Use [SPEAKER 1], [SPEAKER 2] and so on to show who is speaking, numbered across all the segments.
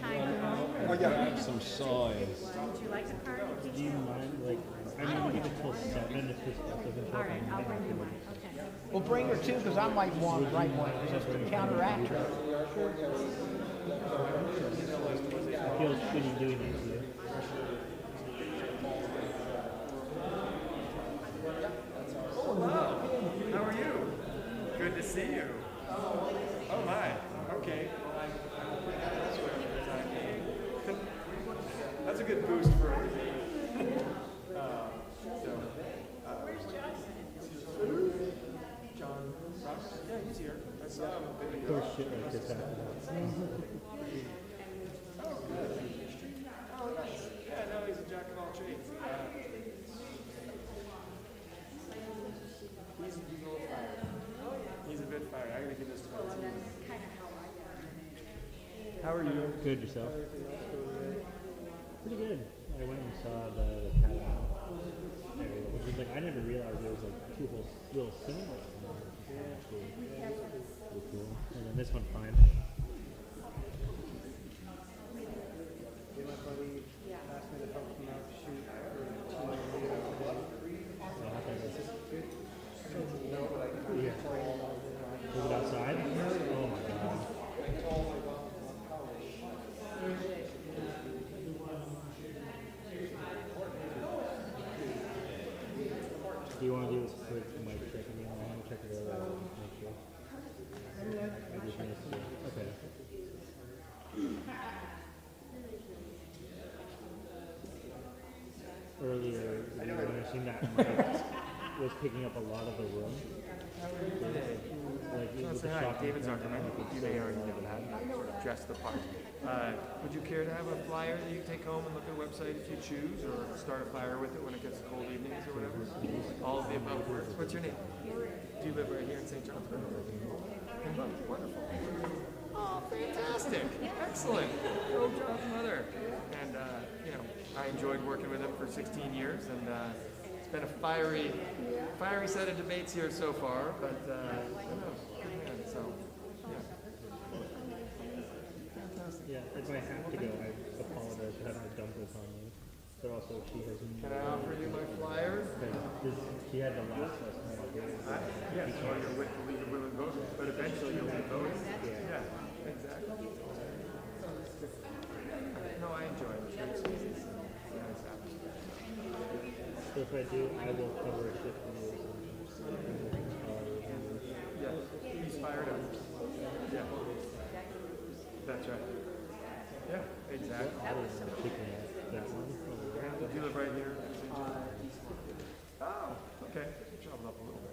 [SPEAKER 1] time.
[SPEAKER 2] Oh, yeah. Some signs.
[SPEAKER 1] Would you like a card?
[SPEAKER 3] Do you mind, like, I'm going to leave it till 7 if this stuff doesn't
[SPEAKER 1] All
[SPEAKER 3] work.
[SPEAKER 1] right, I'll bring you one. Okay.
[SPEAKER 4] Well, bring her too, because I might want to write one just to counteract her.
[SPEAKER 3] It feels shitty doing that to you.
[SPEAKER 5] Hello. How are you? Good to see you. Oh my. Okay. That's a good boost for everything. Where's John? Yeah, he's here. I saw him a bit ago.
[SPEAKER 3] Of shit like this happens.
[SPEAKER 5] Oh, good. Oh, nice. Yeah, no, he's a jack of all trades. He's a little fired. He's a bit fired. I gotta give this to my team. How are you?
[SPEAKER 3] Good, yourself? Pretty good. I went and saw the Athenaeum area, which was like, I never realized there was like 2 whole little cinemas. Actually, pretty cool. And then this one, fine. Was it outside? Oh my god. Do you want to do this quick mic check again? I want to check it out. Make sure. I just missed it. Okay. Earlier, when I seen that mic was picking up a lot of the room. Like,
[SPEAKER 5] So
[SPEAKER 3] with the
[SPEAKER 5] say hi,
[SPEAKER 3] shop
[SPEAKER 5] David
[SPEAKER 3] in front,
[SPEAKER 5] Zuckerman. You may already know that. Dress the part. Would you care to have a flyer that you take home and look at a website if you choose, or start a fire with it when it gets cold evenings or whatever? All of the above works. What's your name? Do you live right here in St. Johnsbury? Wonderful. Oh, fantastic. Excellent. Go John's mother. And, you know, I enjoyed working with him for 16 years, and it's been a fiery set of debates here so far, but, who knows? Good man, so, yeah. Fantastic.
[SPEAKER 3] Yeah, if I have to go, I apologize for having to dump this on you. But also, she has
[SPEAKER 5] Can I offer you my flyer?
[SPEAKER 3] she had the last lesson.
[SPEAKER 5] Yes, well, you're willing to vote, but eventually you'll be voting. Yeah, exactly. No, I enjoy it. It's nice atmosphere.
[SPEAKER 3] So if I do, I will cover it with you.
[SPEAKER 5] Yeah, he's fired up. Yeah, that's right. Yeah, exactly.
[SPEAKER 3] I was picking up that one.
[SPEAKER 5] You live right here? Oh, okay. Traveled up a little bit.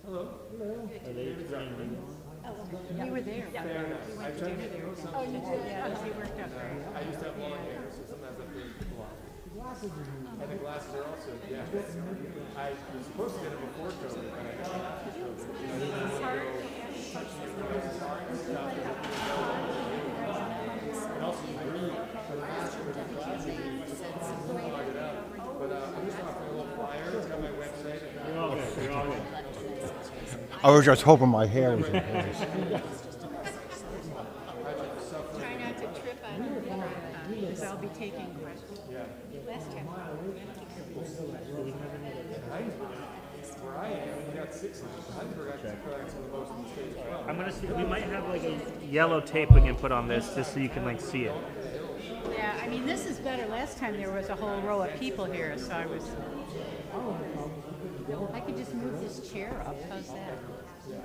[SPEAKER 5] Hello.
[SPEAKER 3] Are they turning me on?
[SPEAKER 1] We were there.
[SPEAKER 5] Fair enough. I tried to do something.
[SPEAKER 1] Oh, you did? Yeah, he worked out great.
[SPEAKER 5] I used to have long hair, so sometimes I feel blonde. And the glasses are also, yeah. I was supposed to get it before COVID, but I got it after COVID. I didn't want to go touch the stuff and also you breathe. But the mask with the glasses, you just plug it up. But I'm just offering a little flyer. It's got my website.
[SPEAKER 3] You're all good. You're all good.
[SPEAKER 2] I was just hoping my hair was in place.
[SPEAKER 1] Try not to trip on because I'll be taking questions. Last time.
[SPEAKER 5] Where I am, you got 6 inches. Heidelberg actually collects the most in the States.
[SPEAKER 3] I'm gonna see. We might have like a yellow tape we can put on this just so you can like see it.
[SPEAKER 1] Yeah, I mean, this is better. Last time there was a whole row of people here, so I was. I could just move this chair up. How's that?
[SPEAKER 5] No,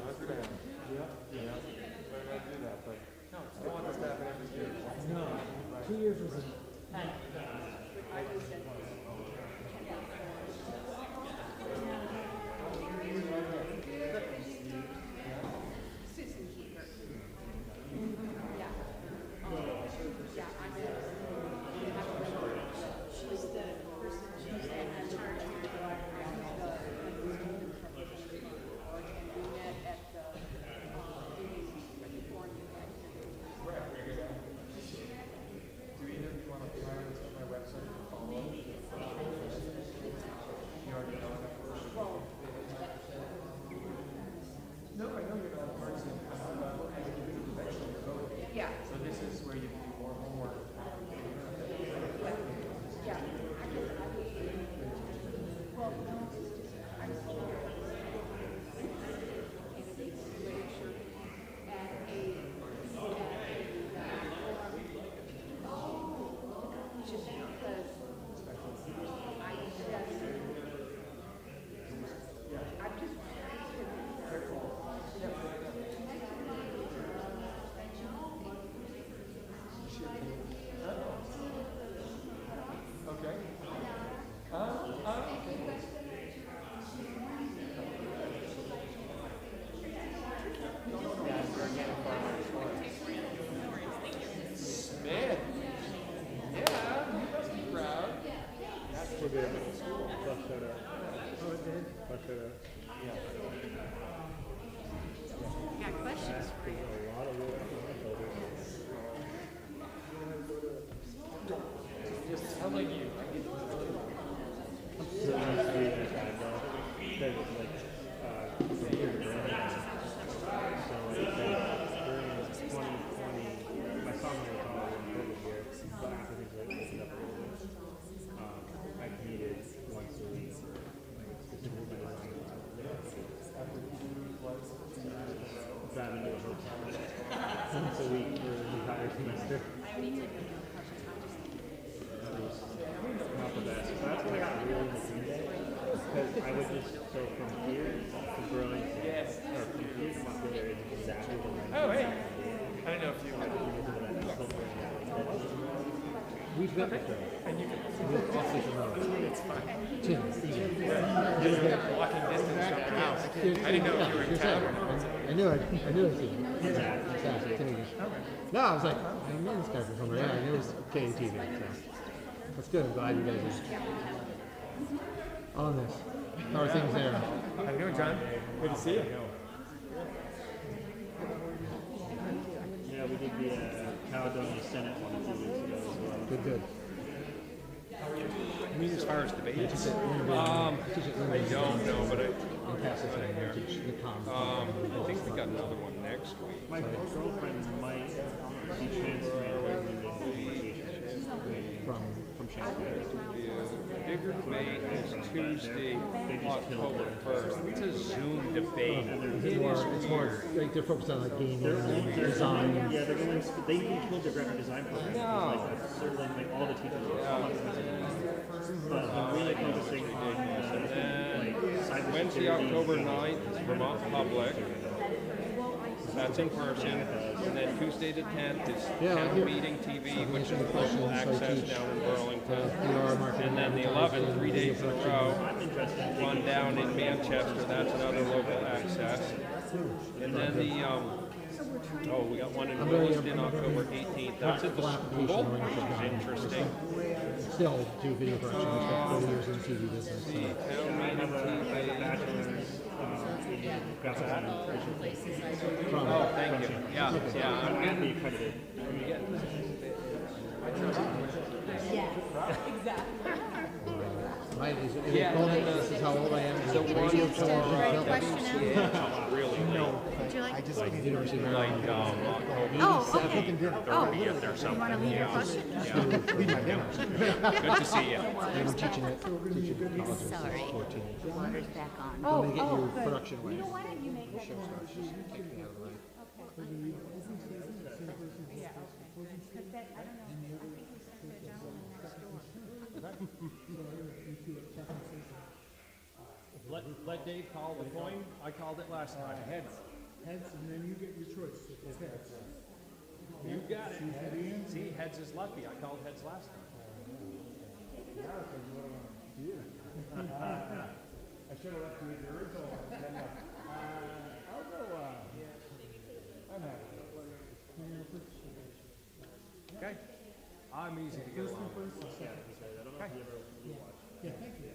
[SPEAKER 5] that's bad. Yeah. Better not do that, but no, I don't want this to happen every year.
[SPEAKER 4] No, 2 years was
[SPEAKER 3] from here to Vermont. So like during 2020, my sophomore was all in COVID year, but after things like opened up a little bit, I commuted once a week, specifically by design. Driving to a hotel once a week for the entire semester. Not the best. So that's when I got really into Green Day. Because I would just go from here to Burlington, or from here to Montpelier is exactly the length.
[SPEAKER 5] Oh, hey. I don't know if you would.
[SPEAKER 2] We've met before.
[SPEAKER 5] And you can.
[SPEAKER 2] I'll sleep alone.
[SPEAKER 5] It's fine.
[SPEAKER 2] Tim.
[SPEAKER 5] Walking distance from your house. I didn't know if you were in town or not.
[SPEAKER 2] I knew it. No, I was like, I know this guy from somewhere. Yeah, I knew it was KATV. So that's good. I'm glad you guys are on this. How are things there?
[SPEAKER 5] How you doing, John? Good to see you.
[SPEAKER 3] Yeah, we did the Caledonia Senate one a few weeks ago as well.
[SPEAKER 2] Good.
[SPEAKER 6] I mean, as far as debates, I don't know, but I think we got another one next week.
[SPEAKER 3] My girlfriend might be transferring her from Shanghai.
[SPEAKER 6] The bigger debate is Tuesday, October 1st. It's a Zoom debate.
[SPEAKER 2] It's more like they're focused on like gaming and design.
[SPEAKER 3] Yeah, they're going. They even killed their graphic design program. Like, they're like all the teachers are so much but I'm really focusing on cybersecurity.
[SPEAKER 6] Wednesday, October 9th is Vermont Public. That's in person. And then Tuesday the 10th is Town Meeting TV, which is local access down in Burlington. And then the 11th, 3 days in a row, one down in Manchester, that's another local access. And then the, we got one in Williston, October 18th. That's at the school, which is interesting.
[SPEAKER 2] Still do video production. I've got 40 years in the TV business. So.
[SPEAKER 6] Town
[SPEAKER 3] I have a
[SPEAKER 6] Meeting
[SPEAKER 3] bachelor's in graphic design.
[SPEAKER 6] Oh, thank you. Yeah,
[SPEAKER 3] I'm
[SPEAKER 6] I'm
[SPEAKER 3] happy accredited.
[SPEAKER 2] This is how old I am.
[SPEAKER 6] The one
[SPEAKER 2] Radio
[SPEAKER 6] for really
[SPEAKER 1] Would you like?
[SPEAKER 2] University of
[SPEAKER 6] like
[SPEAKER 2] Maryland.
[SPEAKER 1] Oh, okay.
[SPEAKER 6] 30th or something.
[SPEAKER 1] You want to leave your question?
[SPEAKER 6] Good to see you.
[SPEAKER 2] I'm teaching colleges.
[SPEAKER 7] Sorry.
[SPEAKER 2] 14.
[SPEAKER 7] Water's back on.
[SPEAKER 2] When they get your production
[SPEAKER 7] You
[SPEAKER 2] right.
[SPEAKER 7] know, why don't you make that?
[SPEAKER 2] Show starts, just take me out of the way.
[SPEAKER 1] Because that, I don't know, I think we sent the gentleman next door.
[SPEAKER 6] Let Dave call the coin. I called it last time. Heads.
[SPEAKER 8] Heads, and then you get your choice. If it's heads.
[SPEAKER 6] You got it. See, heads is lucky. I called heads last time.
[SPEAKER 8] I should have left you with your original one. I'll go, I'm happy.
[SPEAKER 6] Okay. I'm easy to get along with.
[SPEAKER 8] Yeah, thank you.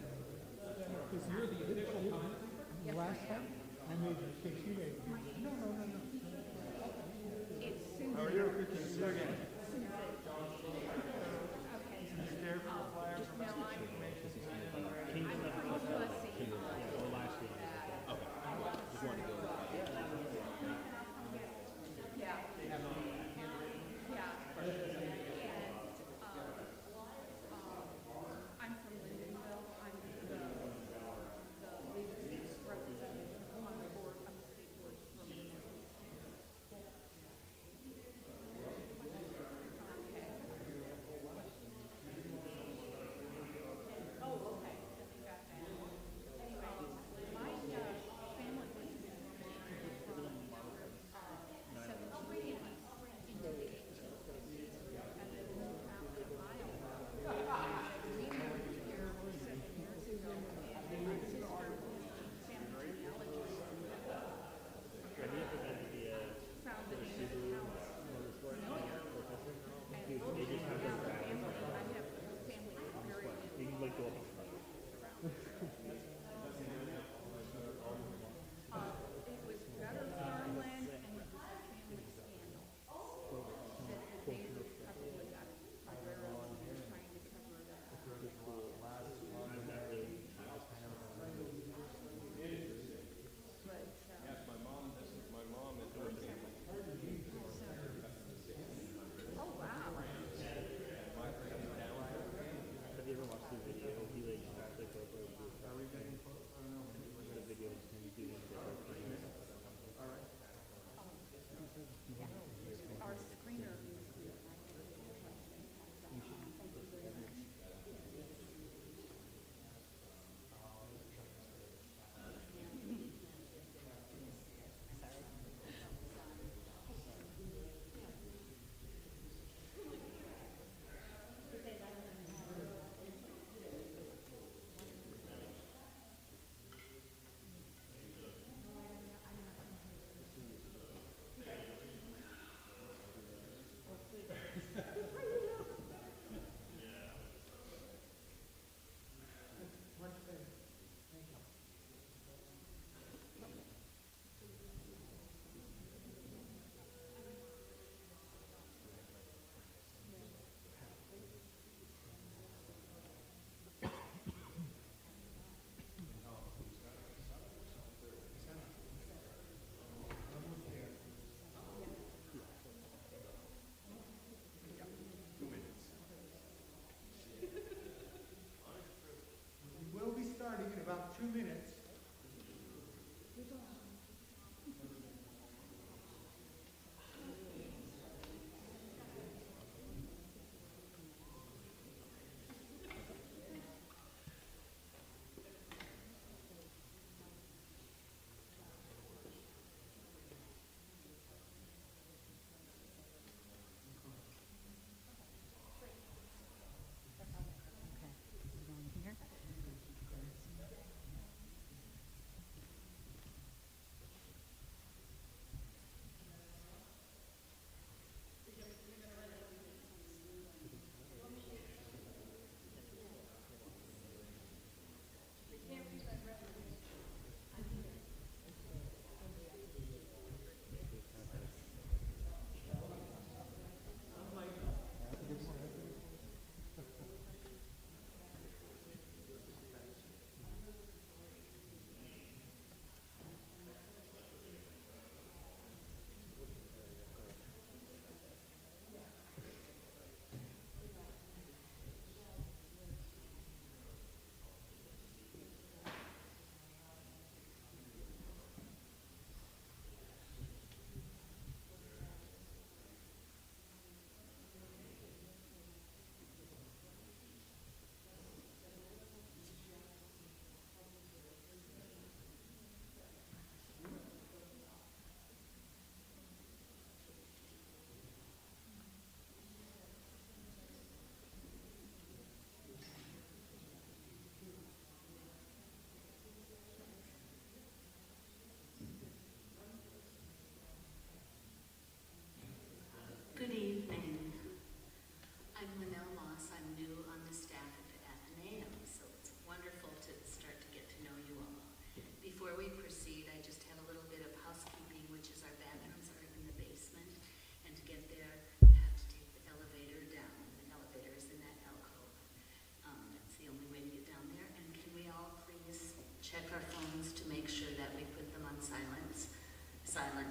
[SPEAKER 8] Because you're the official timekeeper? Last time, I made the mistakes you made. No.
[SPEAKER 5] How are you? Good to see you again. Scared for the flyer from
[SPEAKER 1] I'm from Lindenville. I'm the leadership representative on the board, on the state board for Lindenville. Oh, okay. Got that. Anyway,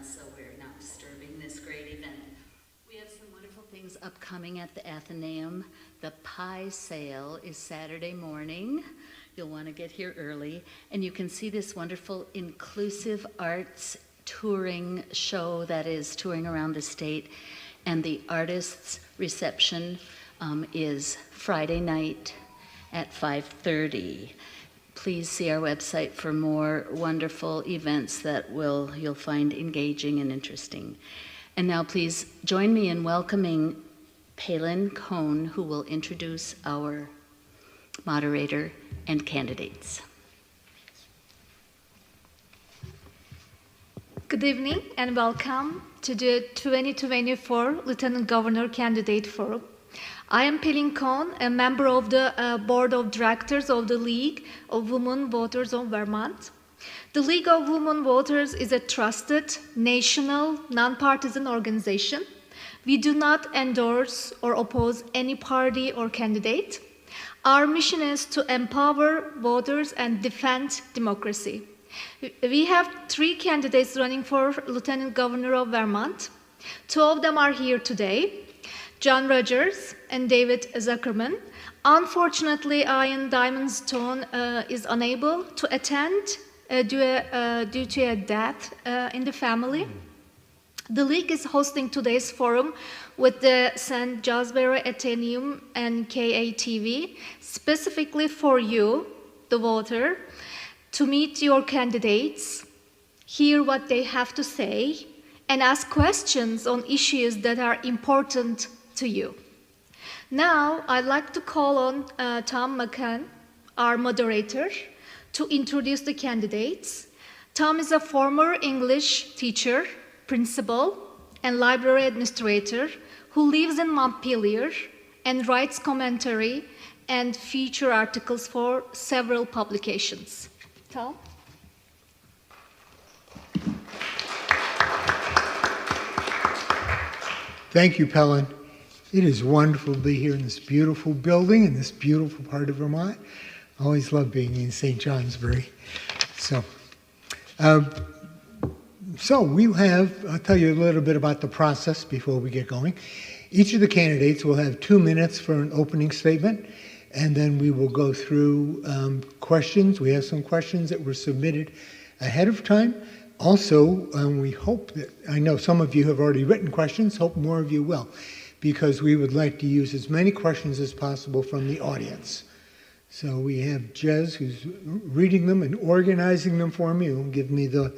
[SPEAKER 7] so we're not disturbing this great event. We have some wonderful things upcoming at the Athenaeum. The pie sale is Saturday morning. You'll want to get here early. And you can see this wonderful inclusive arts touring show that is touring around the state. And the artists' reception is Friday night at 5:30. Please see our website for more wonderful events that you'll find engaging and interesting. And now please join me in welcoming Palin Cohn, who will introduce our moderator and candidates.
[SPEAKER 9] Good evening and welcome to the 2024 Lieutenant Governor Candidate Forum. I am Palin Cohn, a member of the Board of Directors of the League of Women Voters of Vermont. The League of Women Voters is a trusted, national, nonpartisan organization. We do not endorse or oppose any party or candidate. Our mission is to empower voters and defend democracy. We have 3 candidates running for Lieutenant Governor of Vermont. 2 of them are here today, John Rogers and David Zuckerman. Unfortunately, Ian Diamondstone is unable to attend due to a death in the family. The League is hosting today's forum with the St. Johnsbury Athenaeum and KATV, specifically for you, the voter, to meet your candidates, hear what they have to say, and ask questions on issues that are important to you. Now, I'd like to call on Tom McCann, our moderator, to introduce the candidates. Tom is a former English teacher, principal, and library administrator who lives in Montpelier and writes commentary and feature articles for several publications. Tom?
[SPEAKER 8] Thank you, Pelin. It is wonderful to be here in this beautiful building in this beautiful part of Vermont. I always love being in St. Johnsbury. I'll tell you a little bit about the process before we get going. Each of the candidates will have 2 minutes for an opening statement, and then we will go through questions. We have some questions that were submitted ahead of time. Also, we hope that, I know some of you have already written questions, hope more of you will, because we would like to use as many questions as possible from the audience. So we have Jez, who's reading them and organizing them for me, who will give me the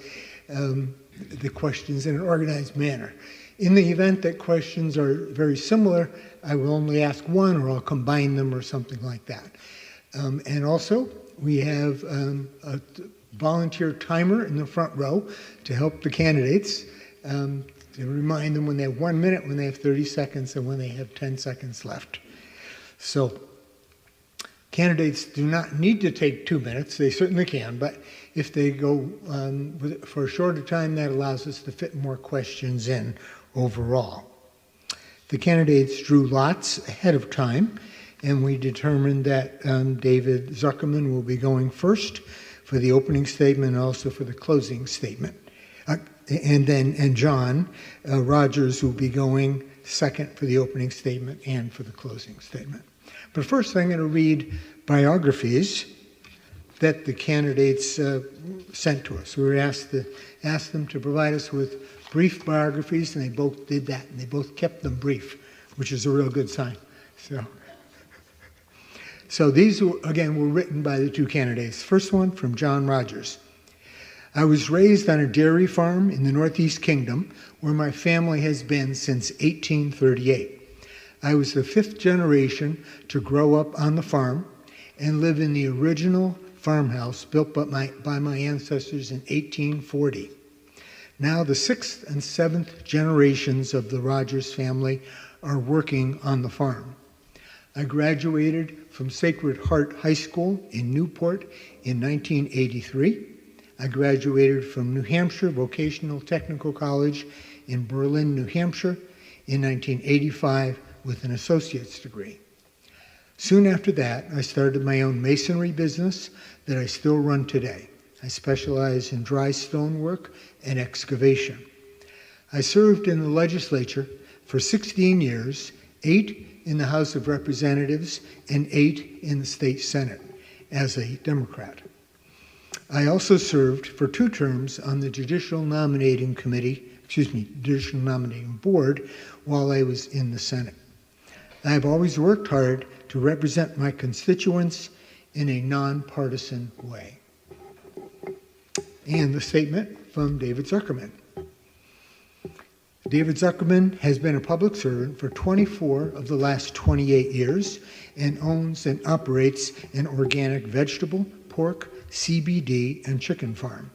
[SPEAKER 8] questions in an organized manner. In the event that questions are very similar, I will only ask one, or I'll combine them or something like that. And also, we have a volunteer timer in the front row to help the candidates, to remind them when they have 1 minute, when they have 30 seconds, and when they have 10 seconds left. So, candidates do not need to take 2 minutes. They certainly can, but if they go for a shorter time, that allows us to fit more questions in overall. The candidates drew lots ahead of time, and we determined that David Zuckerman will be going first for the opening statement and also for the closing statement. And John Rogers will be going second for the opening statement and for the closing statement. But first, I'm going to read biographies that the candidates sent to us. We were asked them to provide us with brief biographies, and they both did that, and they both kept them brief, which is a real good sign. So these, again, were written by the 2 candidates. First one from John Rogers. I was raised on a dairy farm in the Northeast Kingdom, where my family has been since 1838. I was the 5th generation to grow up on the farm and live in the original farmhouse built by my ancestors in 1840. Now the 6th and 7th generations of the Rogers family are working on the farm. I graduated from Sacred Heart High School in Newport in 1983. I graduated from New Hampshire Vocational Technical College in Berlin, New Hampshire in 1985 with an associate's degree. Soon after that, I started my own masonry business that I still run today. I specialize in dry stone work and excavation. I served in the legislature for 16 years, 8 in the House of Representatives and 8 in the state Senate as a Democrat. I also served for 2 terms on the Judicial Nominating Board while I was in the Senate. I have always worked hard to represent my constituents in a nonpartisan way. And the statement from David Zuckerman. David Zuckerman has been a public servant for 24 of the last 28 years and owns and operates an organic vegetable, pork, CBD, and chicken farm.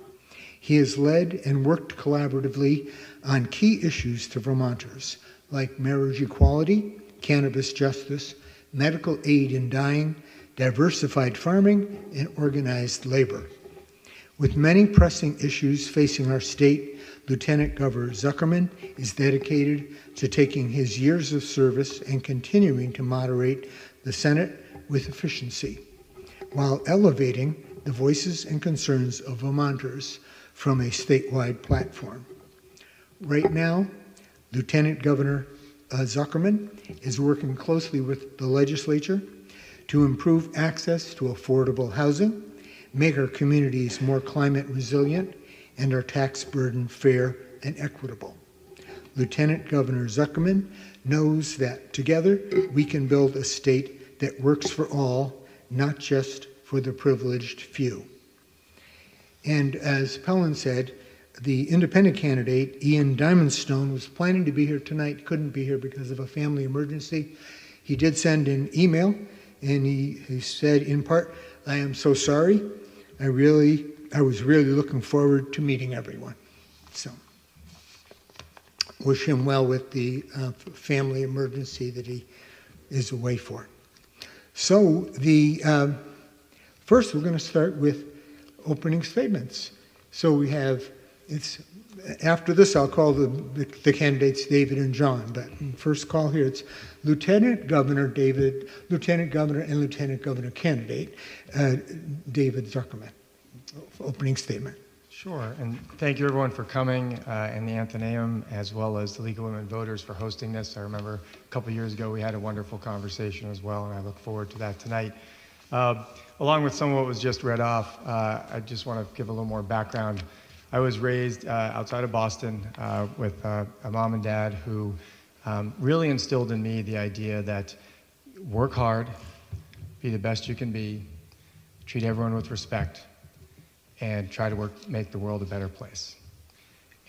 [SPEAKER 8] He has led and worked collaboratively on key issues to Vermonters, like marriage equality, cannabis justice, medical aid in dying, diversified farming, and organized labor. With many pressing issues facing our state, Lieutenant Governor Zuckerman is dedicated to taking his years of service and continuing to moderate the Senate with efficiency, while elevating the voices and concerns of Vermonters from a statewide platform. Right now, Lieutenant Governor Zuckerman is working closely with the legislature to improve access to affordable housing, make our communities more climate resilient, and our tax burden fair and equitable. Lieutenant Governor Zuckerman knows that together we can build a state that works for all, not just for the privileged few. And as Pellin said, the independent candidate, Ian Diamondstone, was planning to be here tonight, couldn't be here because of a family emergency. He did send an email, and he said, in part, I am so sorry. I was really looking forward to meeting everyone. So, wish him well with the family emergency that he is away for. So, first we're going to start with opening statements. So we have, after this I'll call the candidates David and John, but first call here it's Lieutenant Governor David, Lieutenant Governor and Lieutenant Governor candidate David Zuckerman. Opening statement.
[SPEAKER 5] Sure, and thank you everyone for coming, and the Athenaeum, as well as the League of Women Voters for hosting this. I remember a couple of years ago we had a wonderful conversation as well, and I look forward to that tonight. Along with some of what was just read off, I just want to give a little more background. I was raised outside of Boston with a mom and dad who really instilled in me the idea that work hard, be the best you can be, treat everyone with respect, and try to make the world a better place.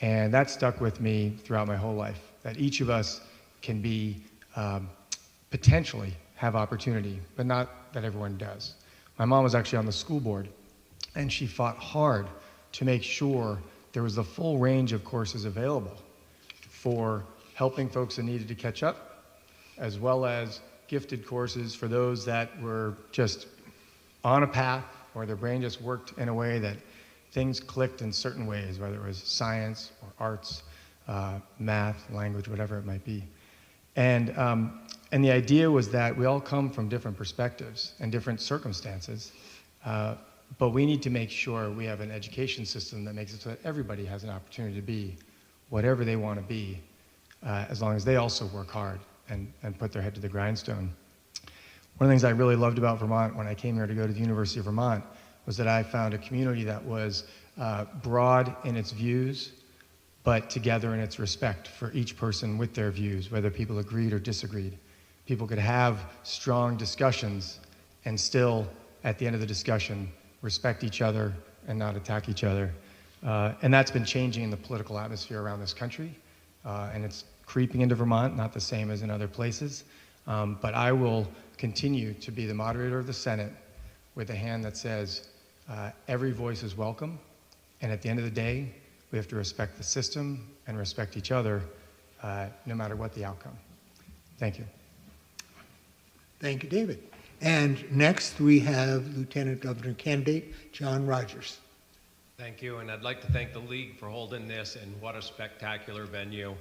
[SPEAKER 5] And that stuck with me throughout my whole life, that each of us can be, potentially have opportunity, but not that everyone does. My mom was actually on the school board, and she fought hard to make sure there was the full range of courses available for helping folks that needed to catch up, as well as gifted courses for those that were just on a path or their brain just worked in a way that things clicked in certain ways, whether it was science or arts, math, language, whatever it might be. And the idea was that we all come from different perspectives and different circumstances, but we need to make sure we have an education system that makes it so that everybody has an opportunity to be whatever they want to be, as long as they also work hard and put their head to the grindstone. One of the things I really loved about Vermont when I came here to go to the University of Vermont was that I found a community that was broad in its views, but together in its respect for each person with their views, whether people agreed or disagreed. People could have strong discussions and still, at the end of the discussion, respect each other and not attack each other. And that's been changing in the political atmosphere around this country, and it's creeping into Vermont, not the same as in other places. But I will continue to be the moderator of the Senate with a hand that says every voice is welcome, and at the end of the day, we have to respect the system and respect each other, no matter what the outcome. Thank you.
[SPEAKER 8] Thank you, David. And next we have Lieutenant Governor candidate John Rogers.
[SPEAKER 10] Thank you, and I'd like to thank the League for holding this, and what a spectacular venue.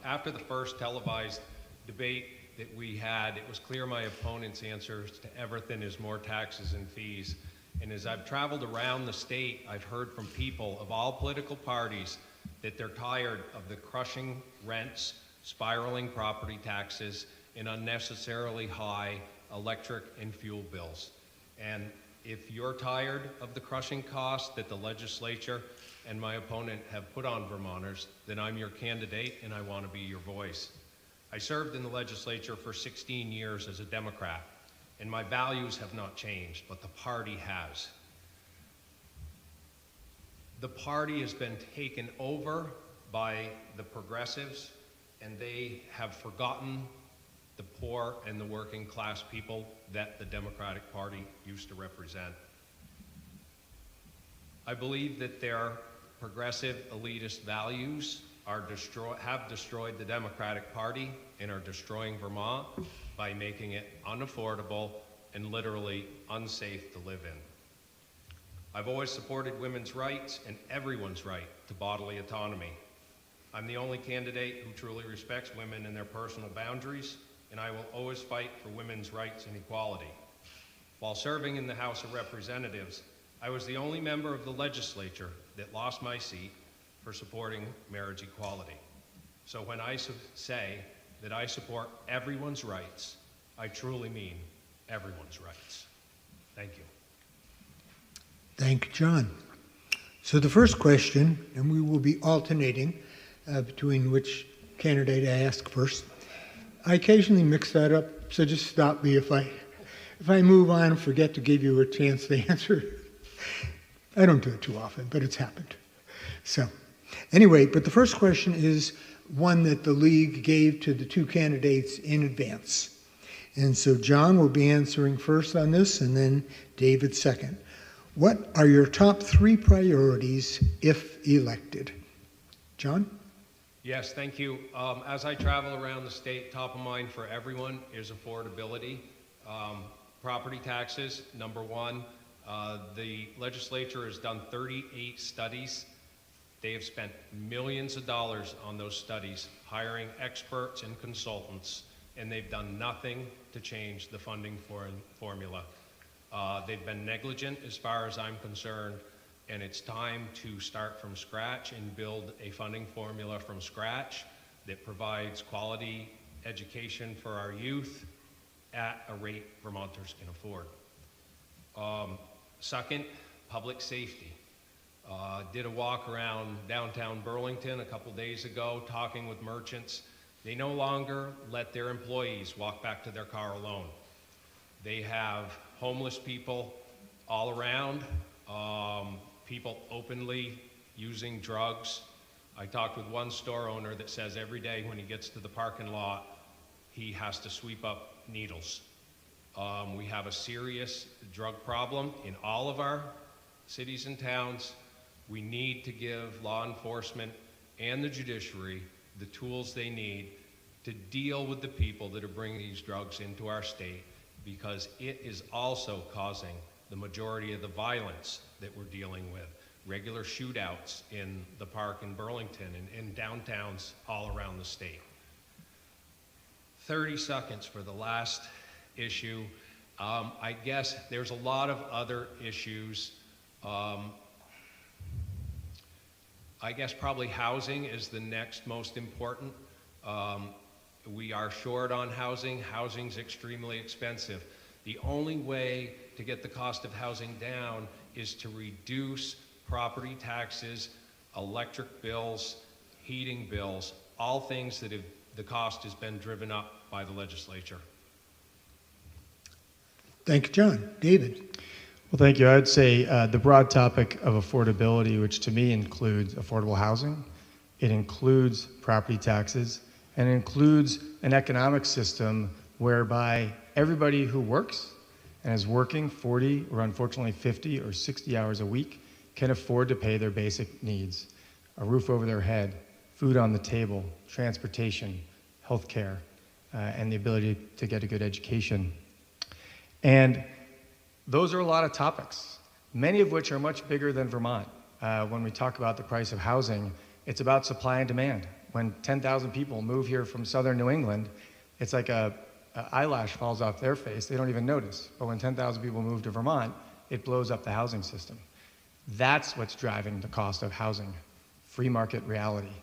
[SPEAKER 10] After the first televised debate that we had, it was clear my opponent's answers to everything is more taxes and fees. And as I've traveled around the state, I've heard from people of all political parties that they're tired of the crushing rents, spiraling property taxes, and unnecessarily high electric and fuel bills. And if you're tired of the crushing costs that the legislature and my opponent have put on Vermonters, then I'm your candidate and I want to be your voice. I served in the legislature for 16 years as a Democrat, and my values have not changed, but the party has. The party has been taken over by the progressives, and they have forgotten the poor and the working class people that the Democratic Party used to represent. I believe that their progressive elitist values have destroyed the Democratic Party and are destroying Vermont by making it unaffordable and literally unsafe to live in. I've always supported women's rights and everyone's right to bodily autonomy. I'm the only candidate who truly respects women and their personal boundaries, and I will always fight for women's rights and equality. While serving in the House of Representatives, I was the only member of the legislature that lost my seat for supporting marriage equality. So when I say that I support everyone's rights, I truly mean everyone's rights. Thank you.
[SPEAKER 8] Thank you, John. So the first question, and we will be alternating between which candidate I ask first. I occasionally mix that up, so just stop me if I move on and forget to give you a chance to answer. I don't do it too often, but it's happened. So anyway, but the first question is one that the League gave to the two candidates in advance. And so John will be answering first on this, and then David second. What are your top 3 priorities if elected? John?
[SPEAKER 10] Yes, thank you. As I travel around the state, top of mind for everyone is affordability. Property taxes, number 1. The legislature has done 38 studies. They have spent millions of dollars on those studies, hiring experts and consultants, and they've done nothing to change the funding formula. They've been negligent as far as I'm concerned, and it's time to start from scratch and build a funding formula from scratch that provides quality education for our youth at a rate Vermonters can afford. Second, public safety. Did a walk around downtown Burlington a couple days ago talking with merchants. They no longer let their employees walk back to their car alone. They have homeless people all around, people openly using drugs. I talked with one store owner that says every day when he gets to the parking lot, he has to sweep up needles. We have a serious drug problem in all of our cities and towns. We need to give law enforcement and the judiciary the tools they need to deal with the people that are bringing these drugs into our state, because it is also causing the majority of the violence that we're dealing with. Regular shootouts in the park in Burlington and in downtowns all around the state. 30 seconds for the last issue. I guess there's a lot of other issues. I guess probably housing is the next most important. We are short on housing. Housing's extremely expensive. The only way to get the cost of housing down is to reduce property taxes, electric bills, heating bills, all things that the cost has been driven up by the legislature.
[SPEAKER 8] Thank you, John. David?
[SPEAKER 3] Well, thank you. I would say the broad topic of affordability, which to me includes affordable housing, it includes property taxes, and it includes an economic system whereby everybody who works and is working 40 or unfortunately 50 or 60 hours a week can afford to pay their basic needs: a roof over their head, food on the table, transportation, health care, and the ability to get a good education. And those are a lot of topics, many of which are much bigger than Vermont. When we talk about the price of housing, it's about supply and demand. When 10,000 people move here from southern New England, it's like a eyelash falls off their face. They don't even notice. But when 10,000 people move to Vermont, it blows up the housing system. That's what's driving the cost of housing.
[SPEAKER 11] free market reality.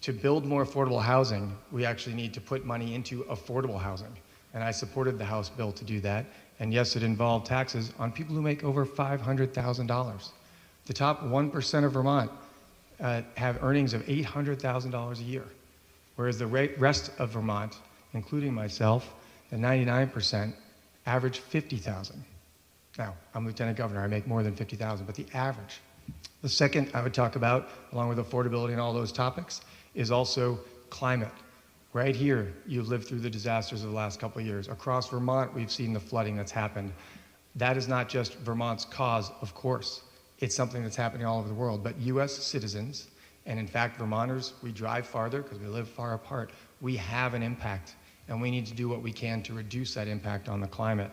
[SPEAKER 11] To build more affordable housing, we actually need to put money into affordable housing. And I supported the House bill to do that. And yes, it involved taxes on people who make over $500,000. The top 1% of Vermont have earnings of $800,000 a year, whereas the rest of Vermont, including myself, the 99%, average $50,000. Now, I'm lieutenant governor, I make more than $50,000, but the average. The second I would talk about, along with affordability and all those topics, is also climate. Right here, you've lived through the disasters of the last couple of years. Across Vermont, we've seen the flooding that's happened. That is not just Vermont's cause, of course. It's something that's happening all over the world. But US citizens, and in fact, Vermonters, we drive farther because we live far apart. We have an impact, and we need to do what we can to reduce that impact on the climate.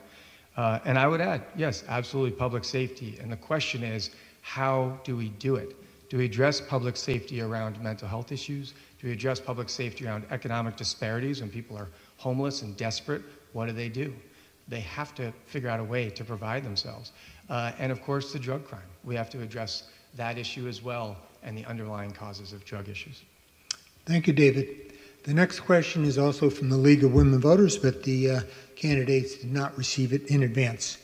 [SPEAKER 11] And I would add, yes, absolutely public safety. And the question is, how do we do it? Do we address public safety around mental health issues? Do we address public safety around economic disparities when people are homeless and desperate? What do? They have to figure out a way to provide themselves. And of course, the drug crime. We have to address that issue as well and the underlying causes of drug issues.
[SPEAKER 8] Thank you, David. The next question is also from the League of Women Voters, but the candidates did not receive it in advance.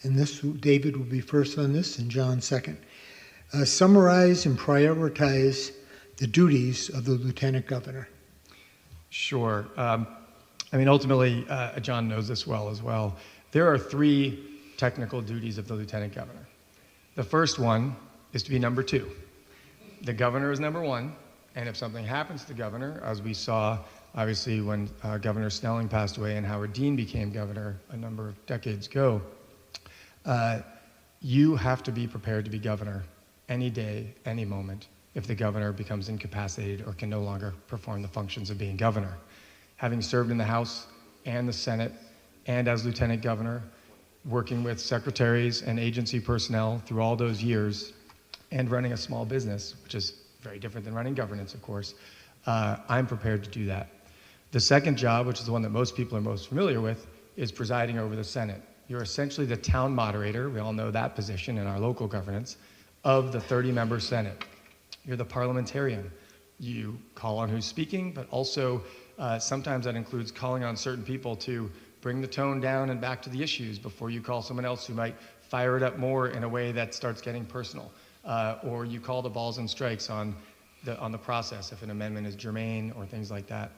[SPEAKER 8] And David will be first on this and John second. Summarize and prioritize the duties of the lieutenant governor.
[SPEAKER 11] Sure. Ultimately, John knows this well as well. There are 3 technical duties of the lieutenant governor. The first one is to be number 2. The governor is number 1, and if something happens to the governor, as we saw, obviously, when Governor Snelling passed away and Howard Dean became governor a number of decades ago, you have to be prepared to be governor any day, any moment, if the governor becomes incapacitated or can no longer perform the functions of being governor. Having served in the House and the Senate and as lieutenant governor, working with secretaries and agency personnel through all those years, and running a small business, which is very different than running governance, of course, I'm prepared to do that. The second job, which is the one that most people are most familiar with, is presiding over the Senate. You're essentially the town moderator, we all know that position in our local governance, of the 30-member Senate. You're the parliamentarian. You call on who's speaking, but also sometimes that includes calling on certain people to bring the tone down and back to the issues before you call someone else who might fire it up more in a way that starts getting personal. Or you call the balls and strikes on the process if an amendment is germane or things like that.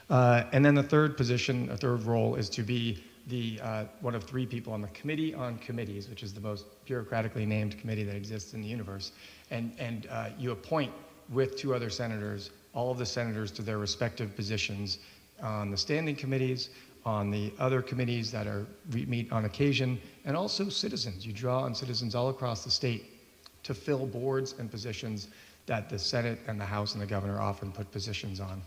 [SPEAKER 11] And then the third position, a third role, is to be the one of 3 people on the Committee on Committees, which is the most bureaucratically named committee that exists in the universe. And you appoint, with 2 other senators, all of the senators to their respective positions on the standing committees, on the other committees that meet on occasion, and also citizens. You draw on citizens all across the state to fill boards and positions that the Senate and the House and the governor often put positions on.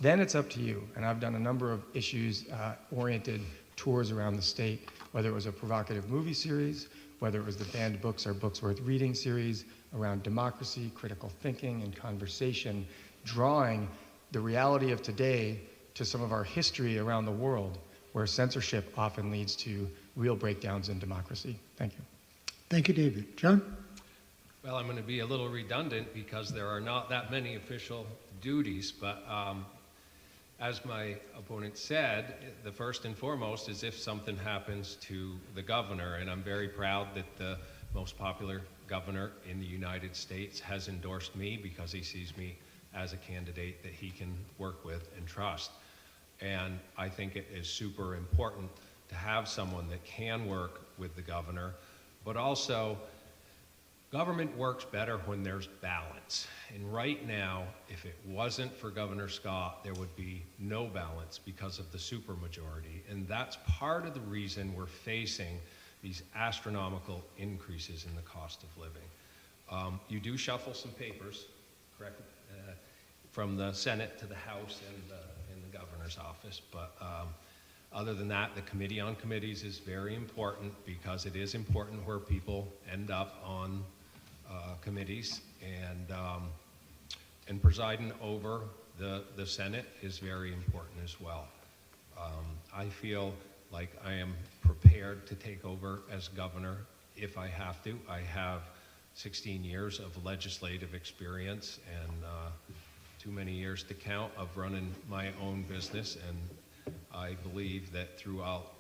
[SPEAKER 11] Then it's up to you, and I've done a number of issues-oriented tours around the state, whether it was a provocative movie series, whether it was the Banned Books Are Books Worth Reading series around democracy, critical thinking, and conversation, drawing the reality of today to some of our history around the world, where censorship often leads to real breakdowns in democracy. Thank you.
[SPEAKER 8] Thank you, David. John?
[SPEAKER 10] Well, I'm going to be a little redundant because there are not that many official duties, but as my opponent said, the first and foremost is if something happens to the governor, and I'm very proud that the most popular governor in the United States has endorsed me because he sees me as a candidate that he can work with and trust. And I think it is super important to have someone that can work with the governor, but also government works better when there's balance. And right now, if it wasn't for Governor Scott, there would be no balance because of the supermajority. And that's part of the reason we're facing these astronomical increases in the cost of living. You do shuffle some papers, correct, from the Senate to the House and the governor's office, but other than that, the Committee on Committees is very important because it is important where people end up on committees, and presiding over the Senate is very important as well. I feel like I am prepared to take over as governor if I have to. I have 16 years of legislative experience and too many years to count of running my own business, and I believe that throughout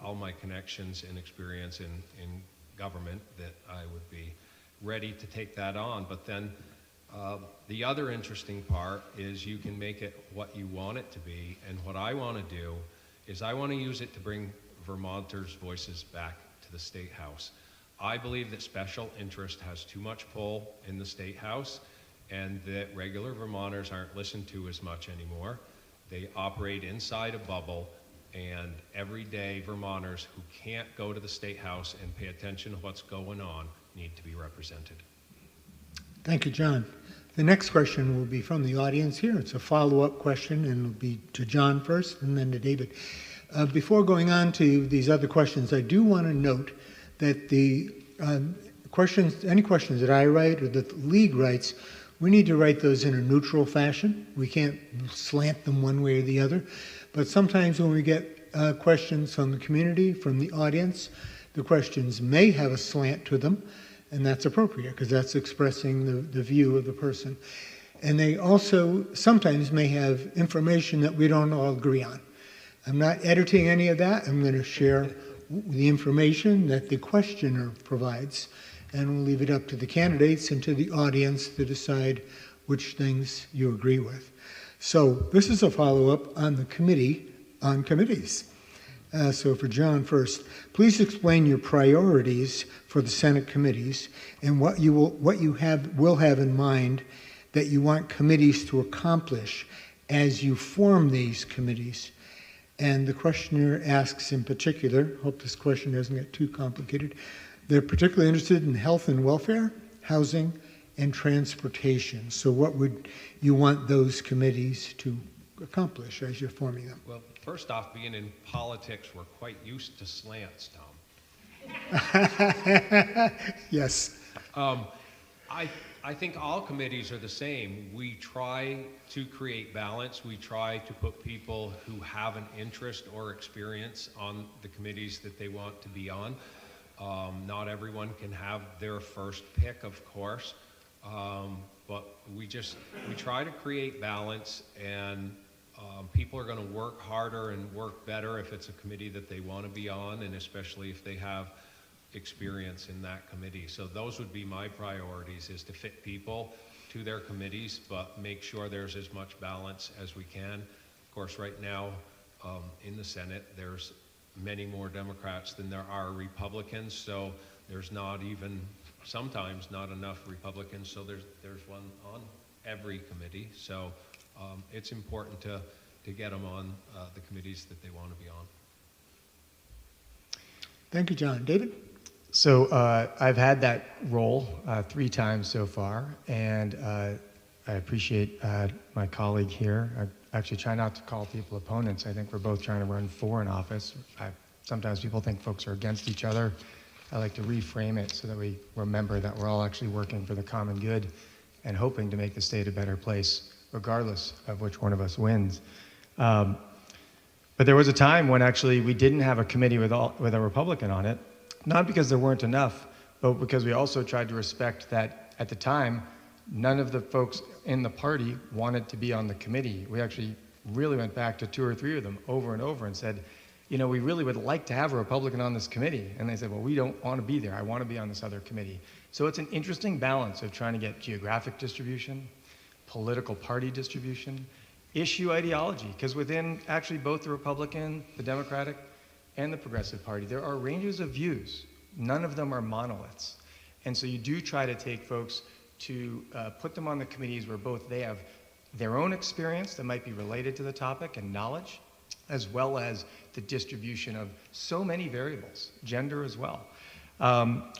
[SPEAKER 10] all my connections and experience in government that I would be ready to take that on. But then the other interesting part is you can make it what you want it to be, and what I want to do is I want to use it to bring Vermonters' voices back to the State House. I believe that special interest has too much pull in the State House, and that regular Vermonters aren't listened to as much anymore. They operate inside a bubble, and everyday Vermonters who can't go to the State House and pay attention to what's going on need to be represented.
[SPEAKER 8] Thank you, John. The next question will be from the audience here. It's a follow-up question, and it'll be to John first and then to David. Before going on to these other questions, I do want to note that the any questions that I write or that the League writes, we need to write those in a neutral fashion. We can't slant them one way or the other. But sometimes when we get questions from the community, from the audience, the questions may have a slant to them, and that's appropriate because that's expressing the view of the person. And they also sometimes may have information that we don't all agree on. I'm not editing any of that. I'm going to share the information that the questioner provides, and we'll leave it up to the candidates and to the audience to decide which things you agree with. So this is a follow-up on the committee on committees. So for John first, please explain your priorities for the Senate committees and what you will have in mind that you want committees to accomplish as you form these committees. And the questioner asks in particular, hope this question doesn't get too complicated, they're particularly interested in health and welfare, housing, and transportation. So what would you want those committees to accomplish as you're forming them?
[SPEAKER 10] Well, first off, being in politics, we're quite used to slants, Tom.
[SPEAKER 8] Yes.
[SPEAKER 10] I think all committees are the same. We try to create balance. We try to put people who have an interest or experience on the committees that they want to be on. Not everyone can have their first pick, of course, but we try to create balance, and people are going to work harder and work better if it's a committee that they want to be on, and especially if they have experience in that committee. So those would be my priorities, is to fit people to their committees, but make sure there's as much balance as we can. Of course, right now in the Senate, there's many more Democrats than there are Republicans, so there's not even, sometimes not enough Republicans, so there's one on every committee. So it's important to get them on the committees that they want to be on.
[SPEAKER 8] Thank you, John. David?
[SPEAKER 11] So I've had that role 3 times so far, and I appreciate my colleague here. I actually try not to call people opponents. I think we're both trying to run for an office. Sometimes people think folks are against each other. I like to reframe it so that we remember that we're all actually working for the common good and hoping to make the state a better place, regardless of which one of us wins. But there was a time when actually we didn't have a committee with a Republican on it, not because there weren't enough, but because we also tried to respect that at the time, none of the folks in the party wanted to be on the committee. We actually really went back to 2 or 3 of them over and over and said, you know, we really would like to have a Republican on this committee. And they said, well, we don't want to be there. I want to be on this other committee. So it's an interesting balance of trying to get geographic distribution, political party distribution, issue ideology, because within actually both the Republican, the Democratic, and the Progressive Party, there are ranges of views. None of them are monoliths. And so you do try to take folks to put them on the committees where both they have their own experience that might be related to the topic and knowledge, as well as the distribution of so many variables, gender as well.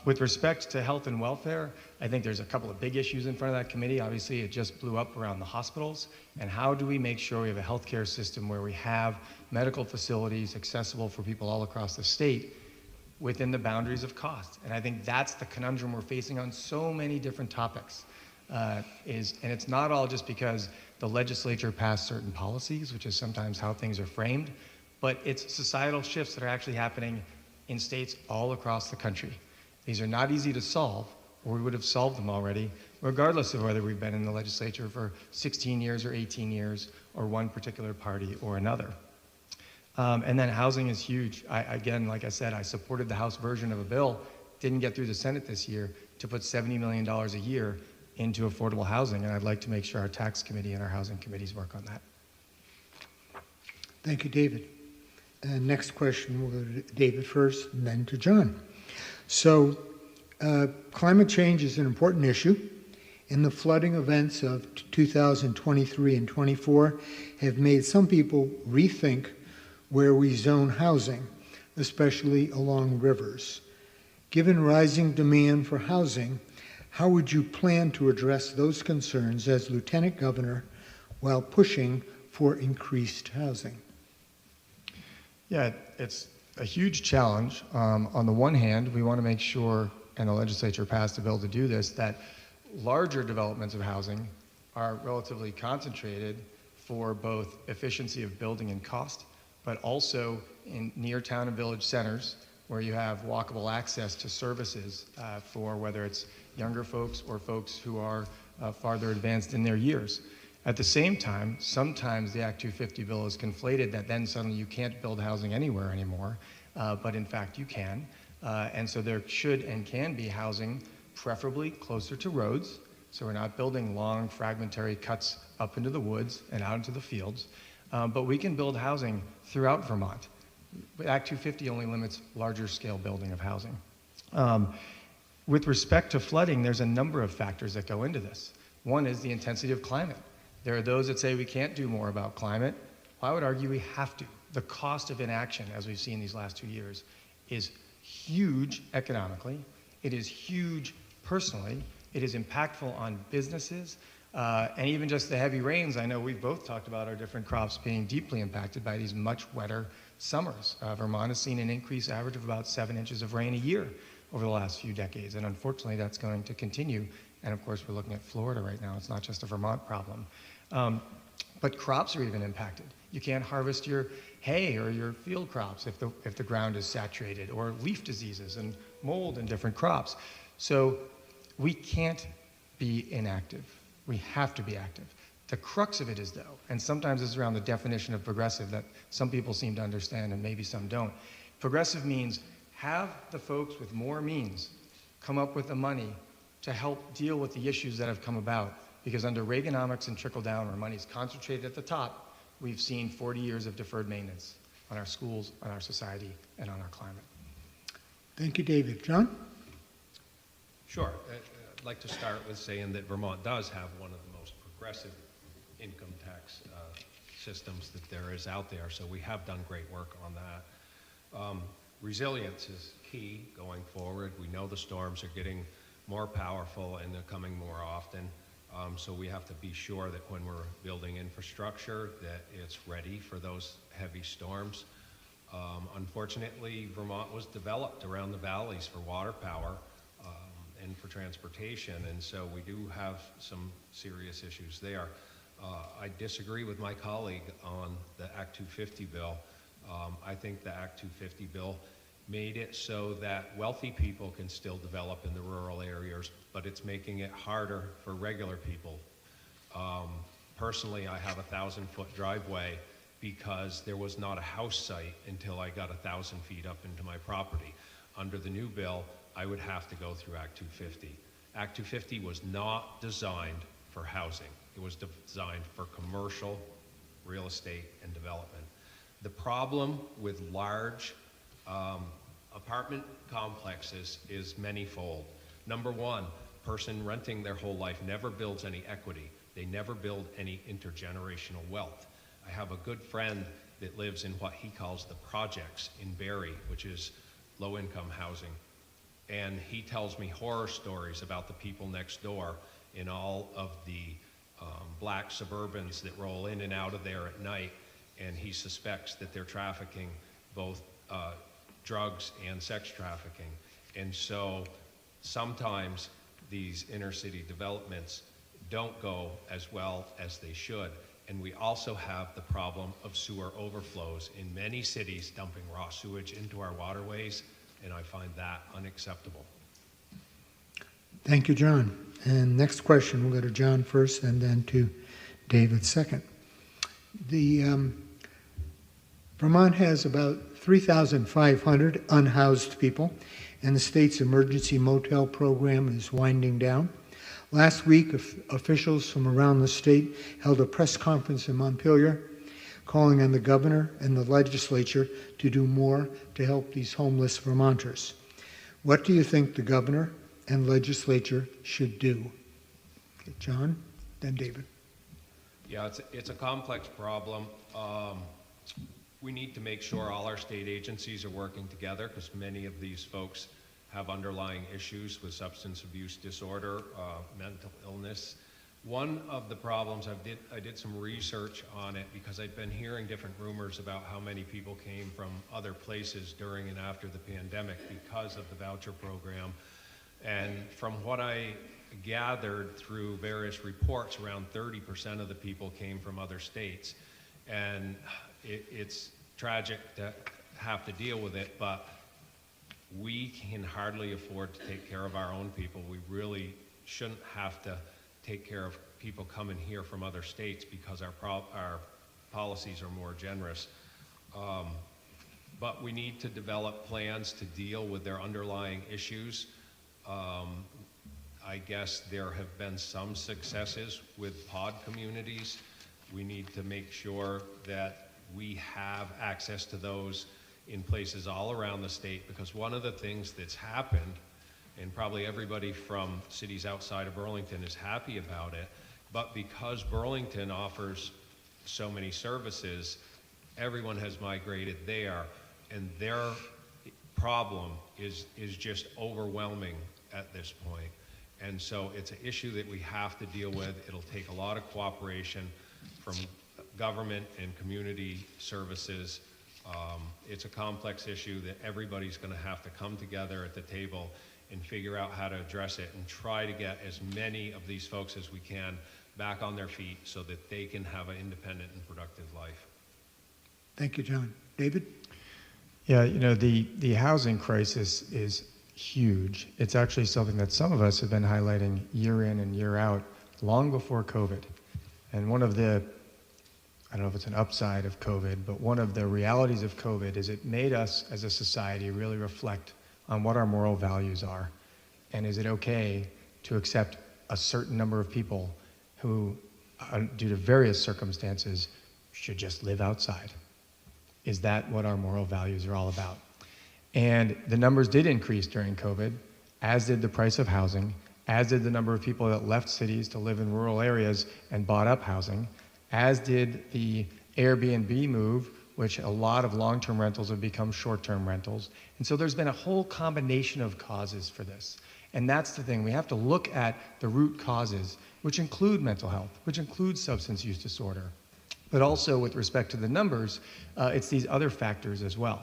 [SPEAKER 11] With respect to health and welfare, I think there's a couple of big issues in front of that committee. Obviously, it just blew up around the hospitals. And how do we make sure we have a healthcare system where we have medical facilities accessible for people all across the state within the boundaries of cost? And I think that's the conundrum we're facing on so many different topics. And it's not all just because the legislature passed certain policies, which is sometimes how things are framed, but it's societal shifts that are actually happening in states all across the country. These are not easy to solve, or we would have solved them already, regardless of whether we've been in the legislature for 16 years or 18 years, or one particular party or another. And then housing is huge. Again, like I said, I supported the House version of a bill, didn't get through the Senate this year, to put $70 million a year into affordable housing, and I'd like to make sure our tax committee and our housing committees work on that.
[SPEAKER 8] Thank you, David. Next question will go to David first, and then to John. So, climate change is an important issue, and the flooding events of 2023 and 24 have made some people rethink where we zone housing, especially along rivers. Given rising demand for housing, how would you plan to address those concerns as Lieutenant Governor while pushing for increased housing?
[SPEAKER 11] Yeah, it's a huge challenge. On the one hand, we want to make sure, and the legislature passed a bill to do this, that larger developments of housing are relatively concentrated for both efficiency of building and cost, but also in near town and village centers where you have walkable access to services for whether it's younger folks or folks who are farther advanced in their years. At the same time, sometimes the Act 250 bill is conflated that then suddenly you can't build housing anywhere anymore, but in fact you can. And so there should and can be housing, preferably closer to roads, so we're not building long fragmentary cuts up into the woods and out into the fields, but we can build housing throughout Vermont. Act 250 only limits larger scale building of housing. With respect to flooding, there's a number of factors that go into this. One is the intensity of climate. There are those that say we can't do more about climate. Well, I would argue we have to. The cost of inaction, as we've seen these last 2 years, is huge economically. It is huge personally. It is impactful on businesses. And even just the heavy rains, I know we've both talked about our different crops being deeply impacted by these much wetter summers. Vermont has seen an increased average of about 7 inches of rain a year over the last few decades, and unfortunately that's going to continue. And of course we're looking at Florida right now. It's not just a Vermont problem. But crops are even impacted. You can't harvest your hay or your field crops if the ground is saturated, or leaf diseases and mold in different crops. So we can't be inactive. We have to be active. The crux of it is, though, and sometimes it's around the definition of progressive that some people seem to understand and maybe some don't. Progressive means have the folks with more means come up with the money to help deal with the issues that have come about. Because under Reaganomics and trickle-down, where money's concentrated at the top, we've seen 40 years of deferred maintenance on our schools, on our society, and on our climate.
[SPEAKER 8] Thank you, David. John?
[SPEAKER 10] Sure. I'd like to start with saying that Vermont does have one of the most progressive income tax systems that there is out there, so we have done great work on that. Resilience is key going forward. We know the storms are getting more powerful and they're coming more often. So we have to be sure that when we're building infrastructure that it's ready for those heavy storms. Unfortunately, Vermont was developed around the valleys for water power and for transportation, and so we do have some serious issues there. I disagree with my colleague on the Act 250 bill. I think the Act 250 bill made it so that wealthy people can still develop in the rural areas, but it's making it harder for regular people. Personally, I have a 1,000-foot driveway because there was not a house site until I got 1,000 feet up into my property. Under the new bill, I would have to go through Act 250. Act 250 was not designed for housing. It was designed for commercial real estate and development. The problem with large apartment complexes is manyfold. Number one, person renting their whole life never builds any equity. They never build any intergenerational wealth. I have a good friend that lives in what he calls the projects in Barrie, which is low-income housing. And he tells me horror stories about the people next door in all of the black Suburbans that roll in and out of there at night, and he suspects that they're trafficking both drugs and sex trafficking. And so sometimes these inner city developments don't go as well as they should. And we also have the problem of sewer overflows in many cities dumping raw sewage into our waterways, and I find that unacceptable.
[SPEAKER 8] Thank you, John. And next question, we'll go to John first and then to David second. Vermont has about 3,500 unhoused people, and the state's emergency motel program is winding down. Last week, officials from around the state held a press conference in Montpelier calling on the governor and the legislature to do more to help these homeless Vermonters. What do you think the governor and legislature should do? Okay, John, then David.
[SPEAKER 10] Yeah, it's a complex problem. We need to make sure all our state agencies are working together because many of these folks have underlying issues with substance abuse disorder, mental illness. One of the problems I did some research on it because I'd been hearing different rumors about how many people came from other places during and after the pandemic because of the voucher program. And from what I gathered through various reports, around 30% of the people came from other states. And it's tragic to have to deal with it, but we can hardly afford to take care of our own people. We really shouldn't have to take care of people coming here from other states because our policies are more generous. But we need to develop plans to deal with their underlying issues. I guess there have been some successes with pod communities. We need to make sure that we have access to those in places all around the state, because one of the things that's happened, and probably everybody from cities outside of Burlington is happy about it, but because Burlington offers so many services, everyone has migrated there, and their problem is just overwhelming at this point. And so it's an issue that we have to deal with. It'll take a lot of cooperation from government and community services. It's a complex issue that everybody's going to have to come together at the table and figure out how to address it and try to get as many of these folks as we can back on their feet so that they can have an independent and productive life.
[SPEAKER 8] Thank you, John. David?
[SPEAKER 11] Yeah, you know, the housing crisis is huge. It's actually something that some of us have been highlighting year in and year out long before COVID. And one of the, I don't know if it's an upside of COVID, but one of the realities of COVID is it made us as a society really reflect on what our moral values are. And is it okay to accept a certain number of people who, due to various circumstances, should just live outside? Is that what our moral values are all about? And the numbers did increase during COVID, as did the price of housing, as did the number of people that left cities to live in rural areas and bought up housing, as did the Airbnb move, which a lot of long-term rentals have become short-term rentals. And so there's been a whole combination of causes for this. And that's the thing, we have to look at the root causes, which include mental health, which includes substance use disorder. But also with respect to the numbers, it's these other factors as well.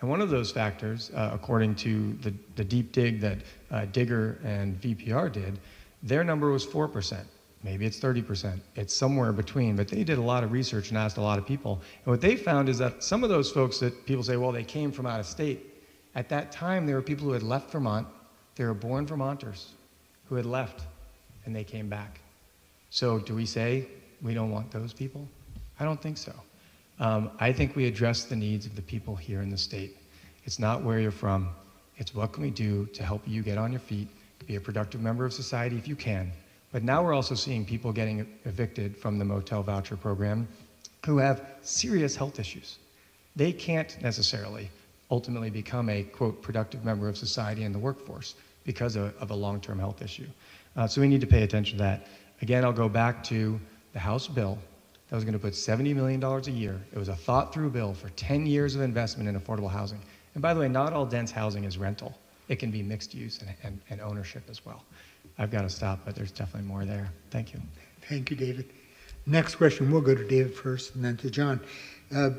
[SPEAKER 11] And one of those factors, according to the deep dig that Digger and VPR did, their number was 4%. Maybe it's 30%. It's somewhere between, but they did a lot of research and asked a lot of people. And what they found is that some of those folks that people say, well, they came from out of state, at that time there were people who had left Vermont, they were born Vermonters who had left and they came back. So do we say we don't want those people? I don't think so. I think we address the needs of the people here in the state. It's not where you're from. It's what can we do to help you get on your feet, be a productive member of society if you can. But now we're also seeing people getting evicted from the motel voucher program who have serious health issues. They can't necessarily ultimately become a, quote, productive member of society in the workforce because of a long-term health issue. So we need to pay attention to that. Again, I'll go back to the House bill that was going to put $70 million a year. It was a thought-through bill for 10 years of investment in affordable housing. And by the way, not all dense housing is rental. It can be mixed use and ownership as well. I've got to stop, but there's definitely more there. Thank you.
[SPEAKER 8] Thank you, David. Next question, we'll go to David first and then to John. And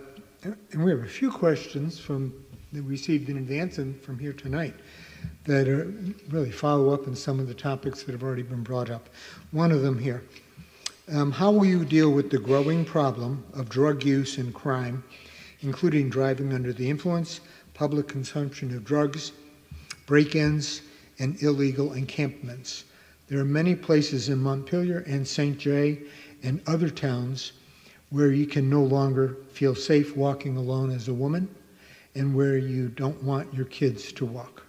[SPEAKER 8] we have a few questions that we received in advance and from here tonight that are really follow up on some of the topics that have already been brought up. One of them here. How will you deal with the growing problem of drug use and crime, including driving under the influence, public consumption of drugs, break-ins, and illegal encampments. There are many places in Montpelier and St. Jay and other towns where you can no longer feel safe walking alone as a woman and where you don't want your kids to walk.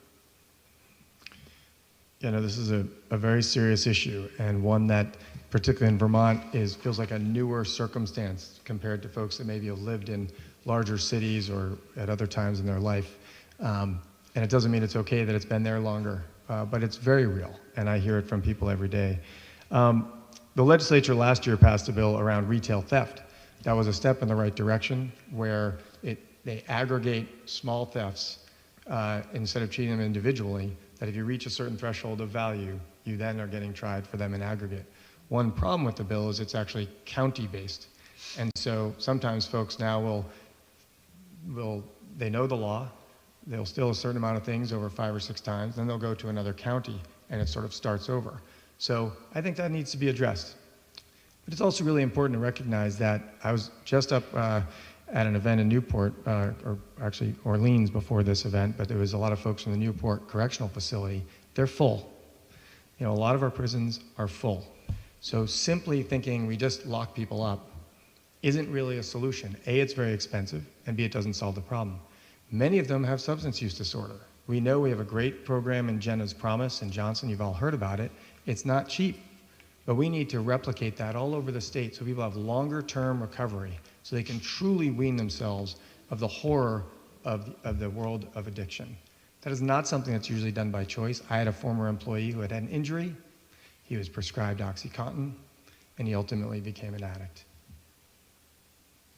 [SPEAKER 11] You know, this is a very serious issue, and one that, particularly in Vermont, feels like a newer circumstance compared to folks that maybe have lived in larger cities or at other times in their life. And it doesn't mean it's okay that it's been there longer, but it's very real, and I hear it from people every day. The legislature last year passed a bill around retail theft. That was a step in the right direction, where they aggregate small thefts instead of treating them individually, that if you reach a certain threshold of value, you then are getting tried for them in aggregate. One problem with the bill is it's actually county-based. And so sometimes folks now they know the law, they'll steal a certain amount of things over 5 or 6 times, then they'll go to another county, and it sort of starts over. So I think that needs to be addressed. But it's also really important to recognize that I was just up at an event in Newport, or actually Orleans before this event, but there was a lot of folks from the Newport Correctional Facility. They're full. You know, a lot of our prisons are full. So simply thinking we just lock people up isn't really a solution. A, it's very expensive, and B, it doesn't solve the problem. Many of them have substance use disorder. We know we have a great program in Jenna's Promise in Johnson. You've all heard about it. It's not cheap, but we need to replicate that all over the state so people have longer-term recovery, so they can truly wean themselves of the horror of the world of addiction. That is not something that's usually done by choice. I had a former employee who had an injury. He was prescribed OxyContin, and he ultimately became an addict.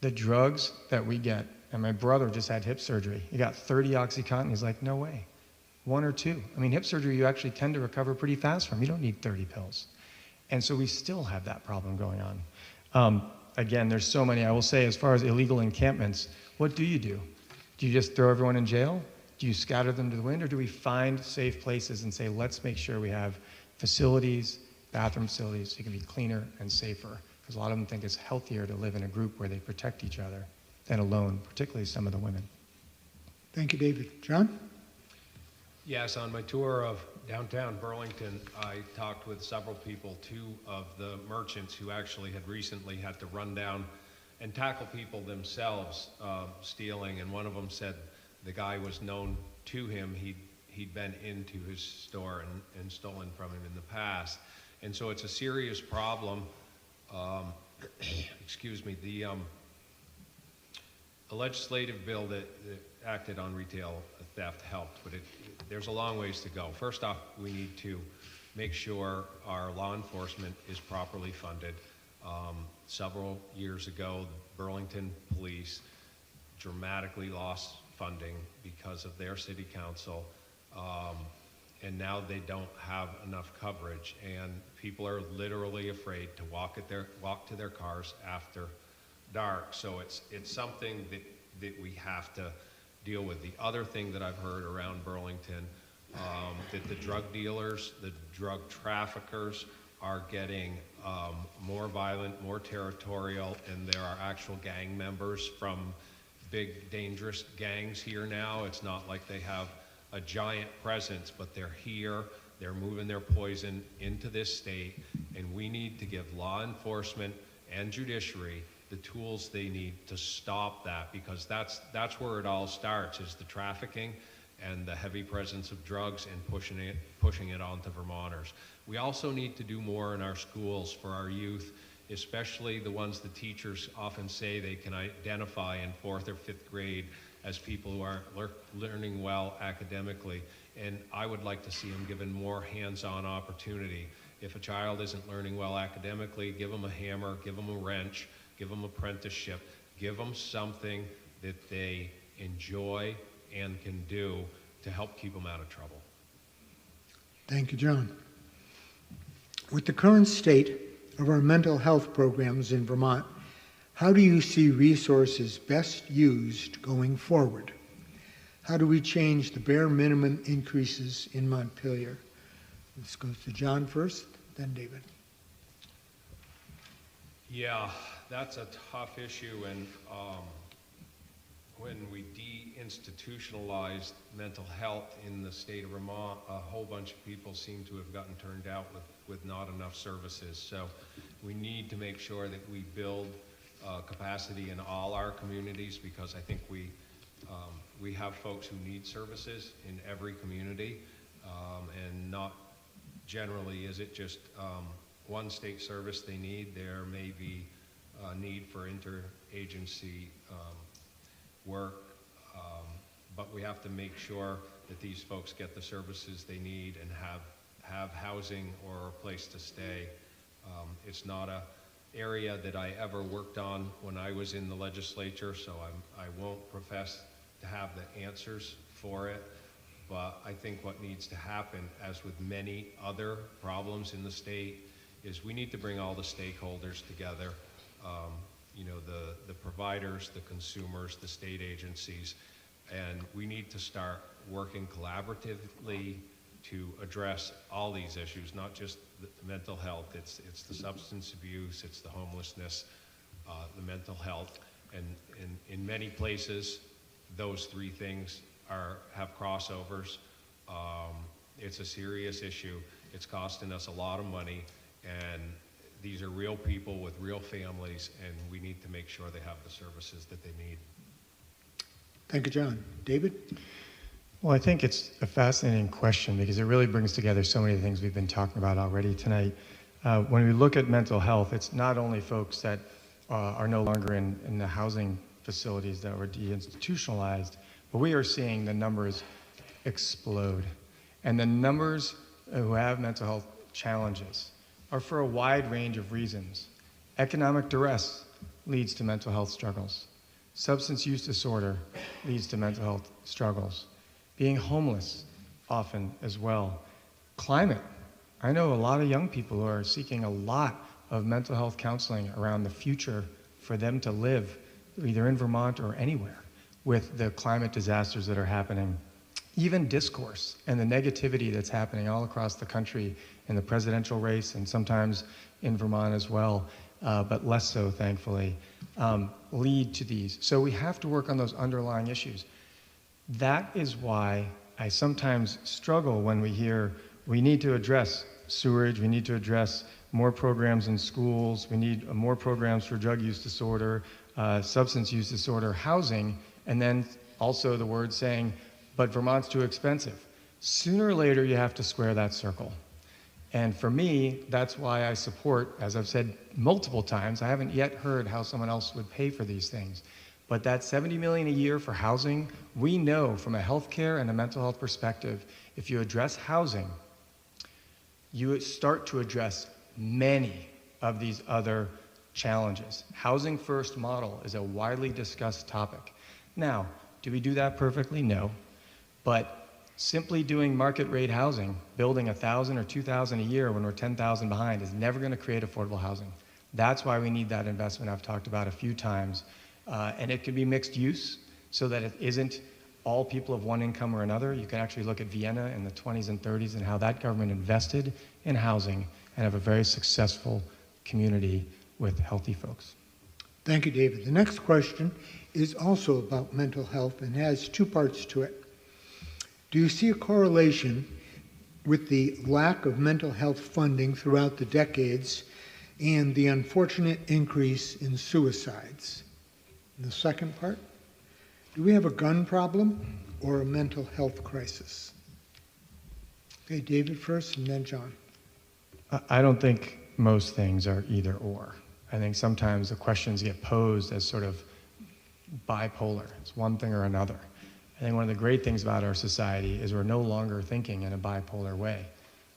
[SPEAKER 11] The drugs that we get, and my brother just had hip surgery. He got 30 OxyContin. He's like, no way, 1 or 2. I mean, hip surgery you actually tend to recover pretty fast from. You don't need 30 pills. And so we still have that problem going on. Again, there's so many. I will say, as far as illegal encampments, what do? Do you just throw everyone in jail? Do you scatter them to the wind? Or do we find safe places and say, let's make sure we have facilities, bathroom facilities, so you can be cleaner and safer? Because a lot of them think it's healthier to live in a group where they protect each other than alone, particularly some of the women.
[SPEAKER 8] Thank you, David. John?
[SPEAKER 10] Yes, on my tour of downtown Burlington, I talked with several people, 2 of the merchants who actually had recently had to run down and tackle people themselves stealing, and one of them said the guy was known to him. He'd been into his store and stolen from him in the past. And so it's a serious problem. Excuse me, the legislative bill that acted on retail theft helped, but there's a long ways to go. First off, we need to make sure our law enforcement is properly funded. Several years ago, Burlington Police dramatically lost funding because of their city council, and now they don't have enough coverage, and people are literally afraid to walk to their cars after dark. So it's something that we have to deal with. The other thing that I've heard around Burlington, that the drug dealers, the drug traffickers are getting more violent, more territorial, and there are actual gang members from big dangerous gangs here now. It's not like they have a giant presence, but they're here, they're moving their poison into this state, and we need to give law enforcement and judiciary the tools they need to stop that, because that's where it all starts, is the trafficking and the heavy presence of drugs and pushing it onto Vermonters. We also need to do more in our schools for our youth, especially the ones the teachers often say they can identify in 4th or 5th grade as people who aren't learning well academically. And I would like to see them given more hands-on opportunity. If a child isn't learning well academically, give them a hammer, give them a wrench, give them apprenticeship, give them something that they enjoy and can do to help keep them out of trouble.
[SPEAKER 8] Thank you, John. With the current state of our mental health programs in Vermont, how do you see resources best used going forward? How do we change the bare minimum increases in Montpelier? This goes to John first, then David.
[SPEAKER 10] Yeah, that's a tough issue, and when we deinstitutionalized mental health in the state of Vermont, a whole bunch of people seem to have gotten turned out with not enough services. So we need to make sure that we build capacity in all our communities, because I think we have folks who need services in every community, and not generally is it just one state service they need. There may be a need for interagency work, but we have to make sure that these folks get the services they need and have housing or a place to stay. It's not a area that I ever worked on when I was in the legislature, so I won't profess to have the answers for it. But I think what needs to happen, as with many other problems in the state, is we need to bring all the stakeholders together. You know, the providers, the consumers, the state agencies, and we need to start working collaboratively to address all these issues, not just the mental health. It's the substance abuse, it's the homelessness, the mental health, and in many places, those three things have crossovers. It's a serious issue. It's costing us a lot of money, and these are real people with real families, and we need to make sure they have the services that they need.
[SPEAKER 8] Thank you, John. David?
[SPEAKER 11] Well, I think it's a fascinating question because it really brings together so many things we've been talking about already tonight. When we look at mental health, it's not only folks that are no longer in the housing facilities that were deinstitutionalized, but we are seeing the numbers explode. And the numbers who have mental health challenges are for a wide range of reasons. Economic duress leads to mental health struggles. Substance use disorder leads to mental health struggles. Being homeless often as well. Climate. I know a lot of young people who are seeking a lot of mental health counseling around the future for them to live either in Vermont or anywhere with the climate disasters that are happening. Even discourse and the negativity that's happening all across the country in the presidential race and sometimes in Vermont as well, but less so, thankfully, lead to these. So we have to work on those underlying issues. That is why I sometimes struggle when we hear we need to address sewerage, we need to address more programs in schools, we need more programs for drug use disorder, substance use disorder, housing, and then also the word saying, but Vermont's too expensive. Sooner or later, you have to square that circle. And for me, that's why I support, as I've said multiple times, I haven't yet heard how someone else would pay for these things. But that $70 million a year for housing, we know from a healthcare and a mental health perspective, if you address housing, you start to address many of these other challenges. Housing first model is a widely discussed topic. Now, do we do that perfectly? No. But simply doing market rate housing, building 1,000 or 2,000 a year when we're 10,000 behind is never going to create affordable housing. That's why we need that investment I've talked about a few times. And it can be mixed use so that it isn't all people of one income or another. You can actually look at Vienna in the 20s and 30s and how that government invested in housing and have a very successful community with healthy folks.
[SPEAKER 8] Thank you, David. The next question is also about mental health and has two parts to it. Do you see a correlation with the lack of mental health funding throughout the decades and the unfortunate increase in suicides? And the second part, do we have a gun problem or a mental health crisis? Okay, David first and then John.
[SPEAKER 11] I don't think most things are either or. I think sometimes the questions get posed as sort of bipolar. It's one thing or another. I think one of the great things about our society is we're no longer thinking in a bipolar way.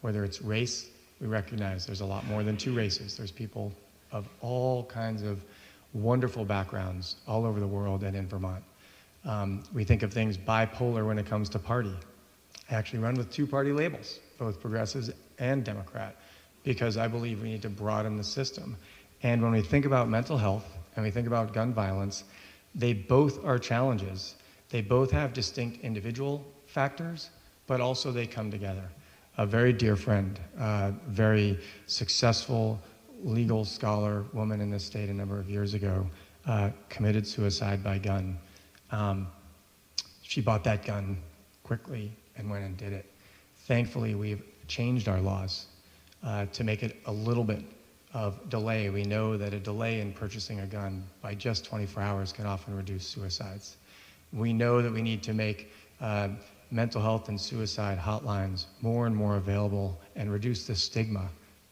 [SPEAKER 11] Whether it's race, we recognize there's a lot more than two races. There's people of all kinds of wonderful backgrounds all over the world and in Vermont. We think of things bipolar when it comes to party. I actually run with two-party labels, both progressives and Democrat, because I believe we need to broaden the system. And when we think about mental health and we think about gun violence, they both are challenges. They both have distinct individual factors, but also they come together. A very dear friend, very successful legal scholar, woman in this state a number of years ago, committed suicide by gun. She bought that gun quickly and went and did it. Thankfully, we've changed our laws to make it a little bit of delay. We know that a delay in purchasing a gun by just 24 hours can often reduce suicides. We know that we need to make mental health and suicide hotlines more and more available and reduce the stigma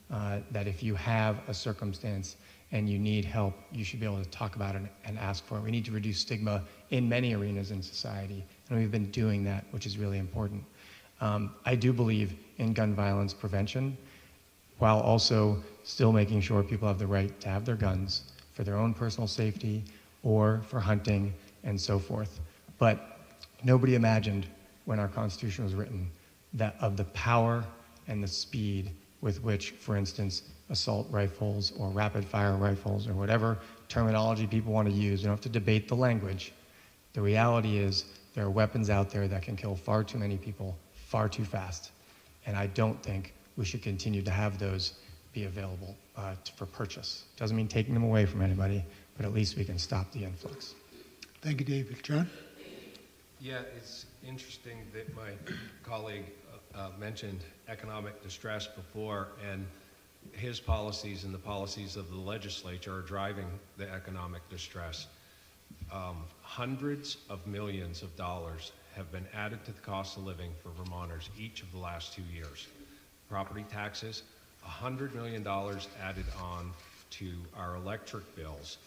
[SPEAKER 11] that if you have a circumstance and you need help, you should be able to talk about it and ask for it. We need to reduce stigma in many arenas in society, and we've been doing that, which is really important. I do believe in gun violence prevention, while also still making sure people have the right to have their guns for their own personal safety or for hunting and so forth. But nobody imagined when our Constitution was written that of the power and the speed with which, for instance, assault rifles or rapid fire rifles or whatever terminology people want to use, you don't have to debate the language. The reality is there are weapons out there that can kill far too many people far too fast. And I don't think we should continue to have those be available for purchase. Doesn't mean taking them away from anybody, but at least we can stop the influx.
[SPEAKER 8] Thank you, David. John?
[SPEAKER 10] Yeah, it's interesting that my colleague mentioned economic distress before, and his policies and the policies of the legislature are driving the economic distress. Hundreds of millions of dollars have been added to the cost of living for Vermonters each of the last 2 years. Property taxes, $100 million added on to our electric bills,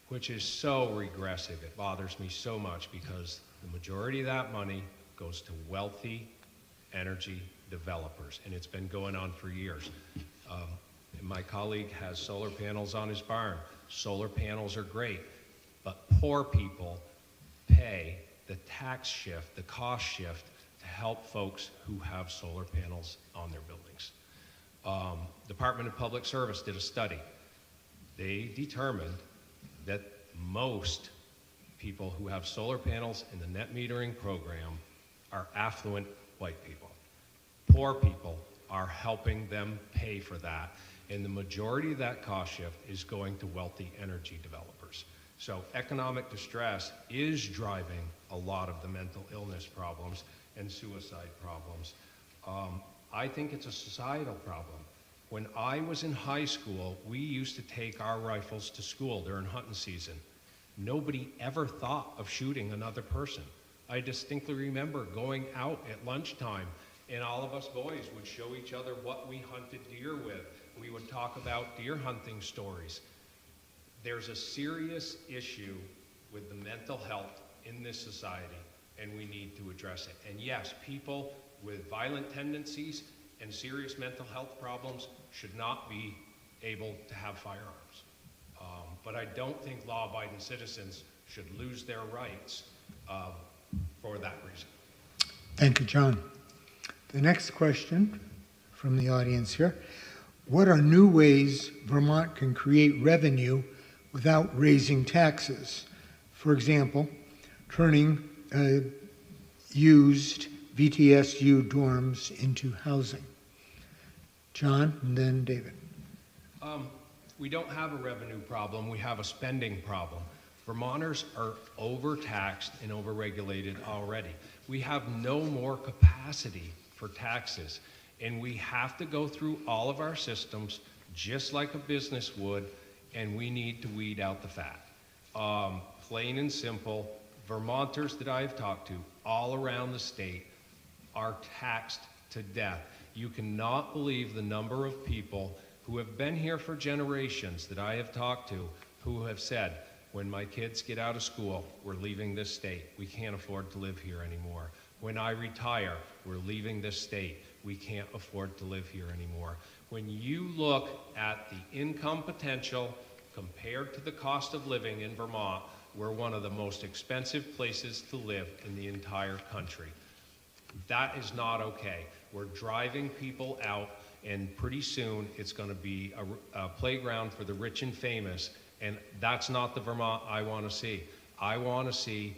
[SPEAKER 10] which is so regressive. It bothers me so much because the majority of that money goes to wealthy energy developers, and it's been going on for years. And my colleague has solar panels on his barn. Solar panels are great, but poor people pay the tax shift, the cost shift, to help folks who have solar panels on their buildings. Department of Public Service did a study. They determined that most people who have solar panels in the net metering program are affluent white people. Poor people are helping them pay for that, and the majority of that cost shift is going to wealthy energy developers. So economic distress is driving a lot of the mental illness problems and suicide problems. I think it's a societal problem. When I was in high school, we used to take our rifles to school during hunting season. Nobody ever thought of shooting another person. I distinctly remember going out at lunchtime, and all of us boys would show each other what we hunted deer with. We would talk about deer hunting stories. There's a serious issue with the mental health in this society, and we need to address it. And yes, people with violent tendencies and serious mental health problems should not be able to have firearms. But I don't think law-abiding citizens should lose their rights for that reason.
[SPEAKER 8] Thank you, John. The next question from the audience here. What are new ways Vermont can create revenue without raising taxes? For example, turning used VTSU dorms into housing. John, and then David.
[SPEAKER 10] We don't have a revenue problem, we have a spending problem. Vermonters are overtaxed and overregulated already. We have no more capacity for taxes, and we have to go through all of our systems just like a business would, and we need to weed out the fat. Plain and simple, Vermonters that I've talked to all around the state are taxed to death. You cannot believe the number of people who have been here for generations that I have talked to who have said, when my kids get out of school, we're leaving this state. We can't afford to live here anymore. When I retire, we're leaving this state. We can't afford to live here anymore. When you look at the income potential compared to the cost of living in Vermont, we're one of the most expensive places to live in the entire country. That is not okay. We're driving people out, and pretty soon it's going to be a playground for the rich and famous, and that's not the Vermont I want to see. I want to see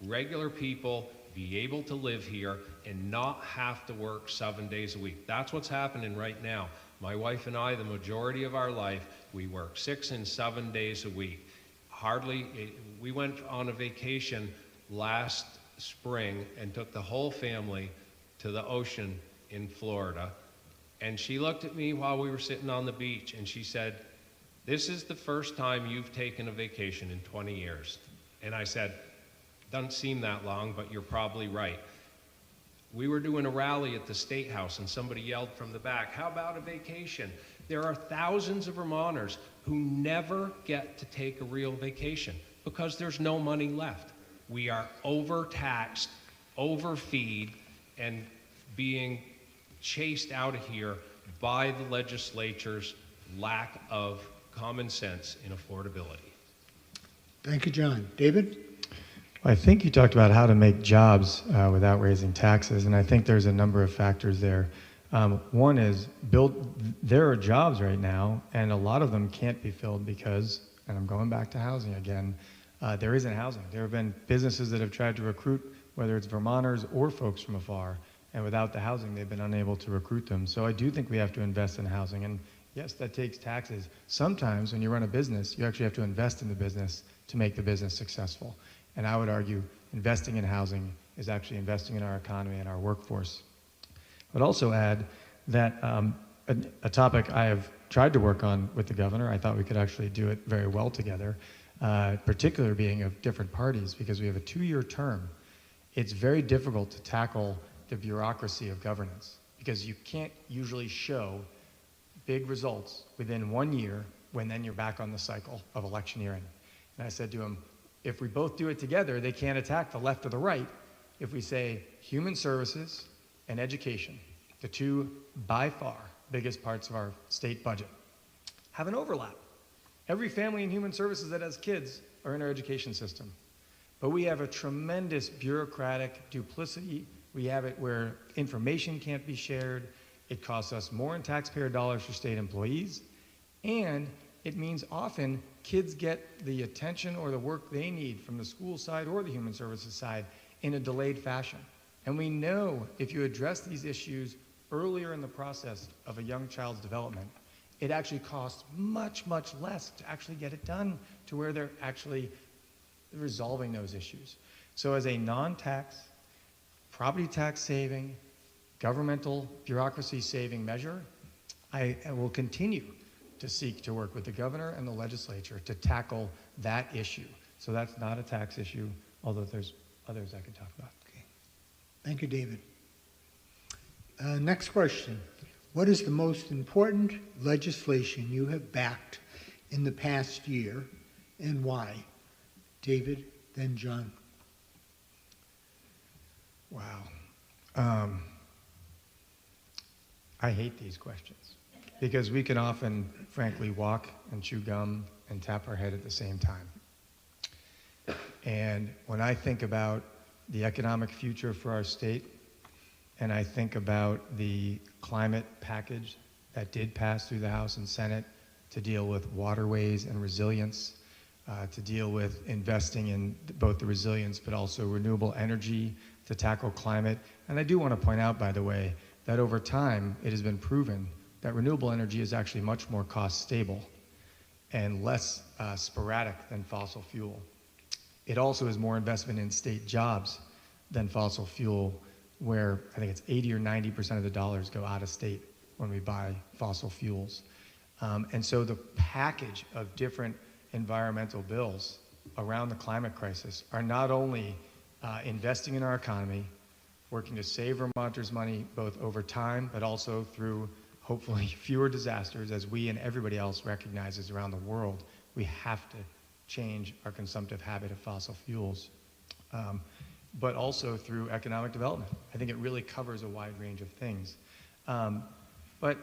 [SPEAKER 10] regular people be able to live here and not have to work 7 days a week. That's what's happening right now. My wife and I, the majority of our life, we work 6 and 7 days a week. we went on a vacation last spring and took the whole family to the ocean in Florida. And she looked at me while we were sitting on the beach and she said, "This is the first time you've taken a vacation in 20 years. And I said, "Doesn't seem that long, but you're probably right." We were doing a rally at the State House and somebody yelled from the back, "How about a vacation?" There are thousands of Vermonters who never get to take a real vacation because there's no money left. We are overtaxed, overfeed, and being chased out of here by the legislature's lack of common sense in affordability.
[SPEAKER 8] Thank you, John. David?
[SPEAKER 11] I think you talked about how to make jobs without raising taxes, and I think there's a number of factors there. One is there are jobs right now, and a lot of them can't be filled because, and I'm going back to housing again, there isn't housing. There have been businesses that have tried to recruit, whether it's Vermonters or folks from afar, and without the housing, they've been unable to recruit them. So I do think we have to invest in housing, and yes, that takes taxes. Sometimes when you run a business, you actually have to invest in the business to make the business successful. And I would argue investing in housing is actually investing in our economy and our workforce. I would also add that a topic I have tried to work on with the governor, I thought we could actually do it very well together, particularly being of different parties, because we have a 2-year term. It's very difficult to tackle the bureaucracy of governance because you can't usually show big results within 1 year when then you're back on the cycle of electioneering. And I said to him, if we both do it together, they can't attack the left or the right. If we say human services and education, the two by far biggest parts of our state budget, have an overlap. Every family in human services that has kids are in our education system. But we have a tremendous bureaucratic duplicity. We have it where information can't be shared. It costs us more in taxpayer dollars for state employees. And it means often kids get the attention or the work they need from the school side or the human services side in a delayed fashion. And we know if you address these issues earlier in the process of a young child's development, it actually costs much, much less to actually get it done to where they're actually resolving those issues. So as a non-tax, property tax saving, governmental bureaucracy saving measure, I will continue to seek to work with the governor and the legislature to tackle that issue. So that's not a tax issue, although there's others I could talk about.
[SPEAKER 8] Okay. Thank you, David. Next question. What is the most important legislation you have backed in the past year and why? David, then John.
[SPEAKER 11] Wow. I hate these questions because we can often, frankly, walk and chew gum and tap our head at the same time. And when I think about the economic future for our state, and I think about the climate package that did pass through the House and Senate to deal with waterways and resilience, to deal with investing in both the resilience but also renewable energy to tackle climate. And I do want to point out, by the way, that over time it has been proven that renewable energy is actually much more cost stable and less sporadic than fossil fuel. It also is more investment in state jobs than fossil fuel, where I think it's 80 or 90% of the dollars go out of state when we buy fossil fuels. And so the package of different environmental bills around the climate crisis are not only investing in our economy, working to save Vermonters money both over time, but also through hopefully fewer disasters, as we and everybody else recognizes around the world, we have to change our consumptive habit of fossil fuels. But also through economic development. I think it really covers a wide range of things. But,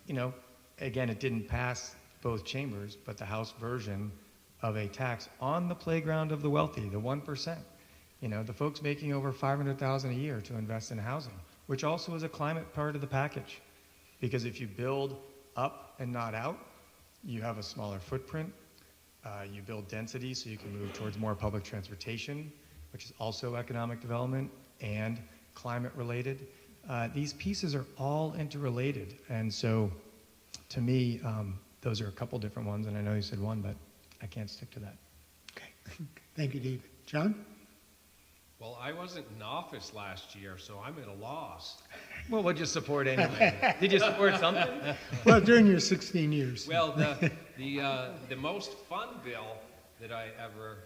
[SPEAKER 11] you know, again, it didn't pass both chambers, but the House version of a tax on the playground of the wealthy, the 1%. You know, the folks making over $500,000 a year to invest in housing, which also is a climate part of the package. Because if you build up and not out, you have a smaller footprint. You build density so you can move towards more public transportation, which is also economic development and climate related. These pieces are all interrelated. And so to me, those are a couple different ones. And I know you said one, but I can't stick to that.
[SPEAKER 8] Thank you, David. John?
[SPEAKER 10] Well, I wasn't in office last year, so I'm at a loss.
[SPEAKER 11] Well, what'd you support anyway? Did you support something?
[SPEAKER 8] Well, during your 16 years.
[SPEAKER 10] Well, the most fun bill that I ever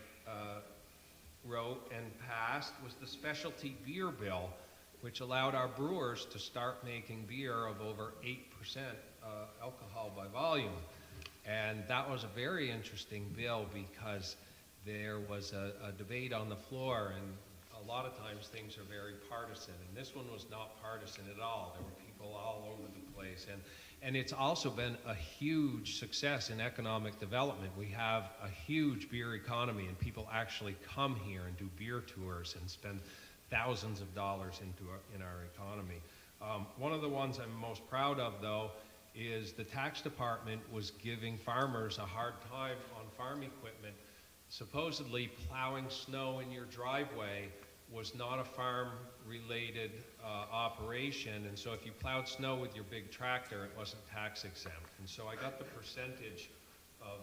[SPEAKER 10] wrote and passed was the specialty beer bill, which allowed our brewers to start making beer of over 8% alcohol by volume. And that was a very interesting bill because there was a debate on the floor, and a lot of times things are very partisan, and this one was not partisan at all. There were people all over the place, and it's also been a huge success in economic development. We have a huge beer economy, and people actually come here and do beer tours and spend thousands of dollars in our economy. One of the ones I'm most proud of, though, is the tax department was giving farmers a hard time on farm equipment. Supposedly plowing snow in your driveway was not a farm-related operation, and so if you plowed snow with your big tractor, it wasn't tax exempt. And so I got the percentage of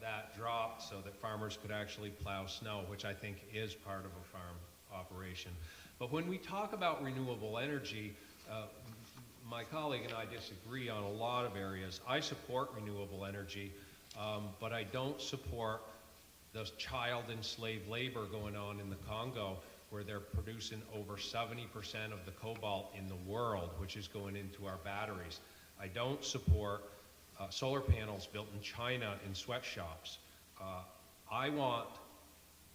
[SPEAKER 10] that dropped so that farmers could actually plow snow, which I think is part of a farm operation. But when we talk about renewable energy, my colleague and I disagree on a lot of areas. I support renewable energy, but I don't support the child and slave labor going on in the Congo, where they're producing over 70% of the cobalt in the world, which is going into our batteries. I don't support solar panels built in China in sweatshops. I want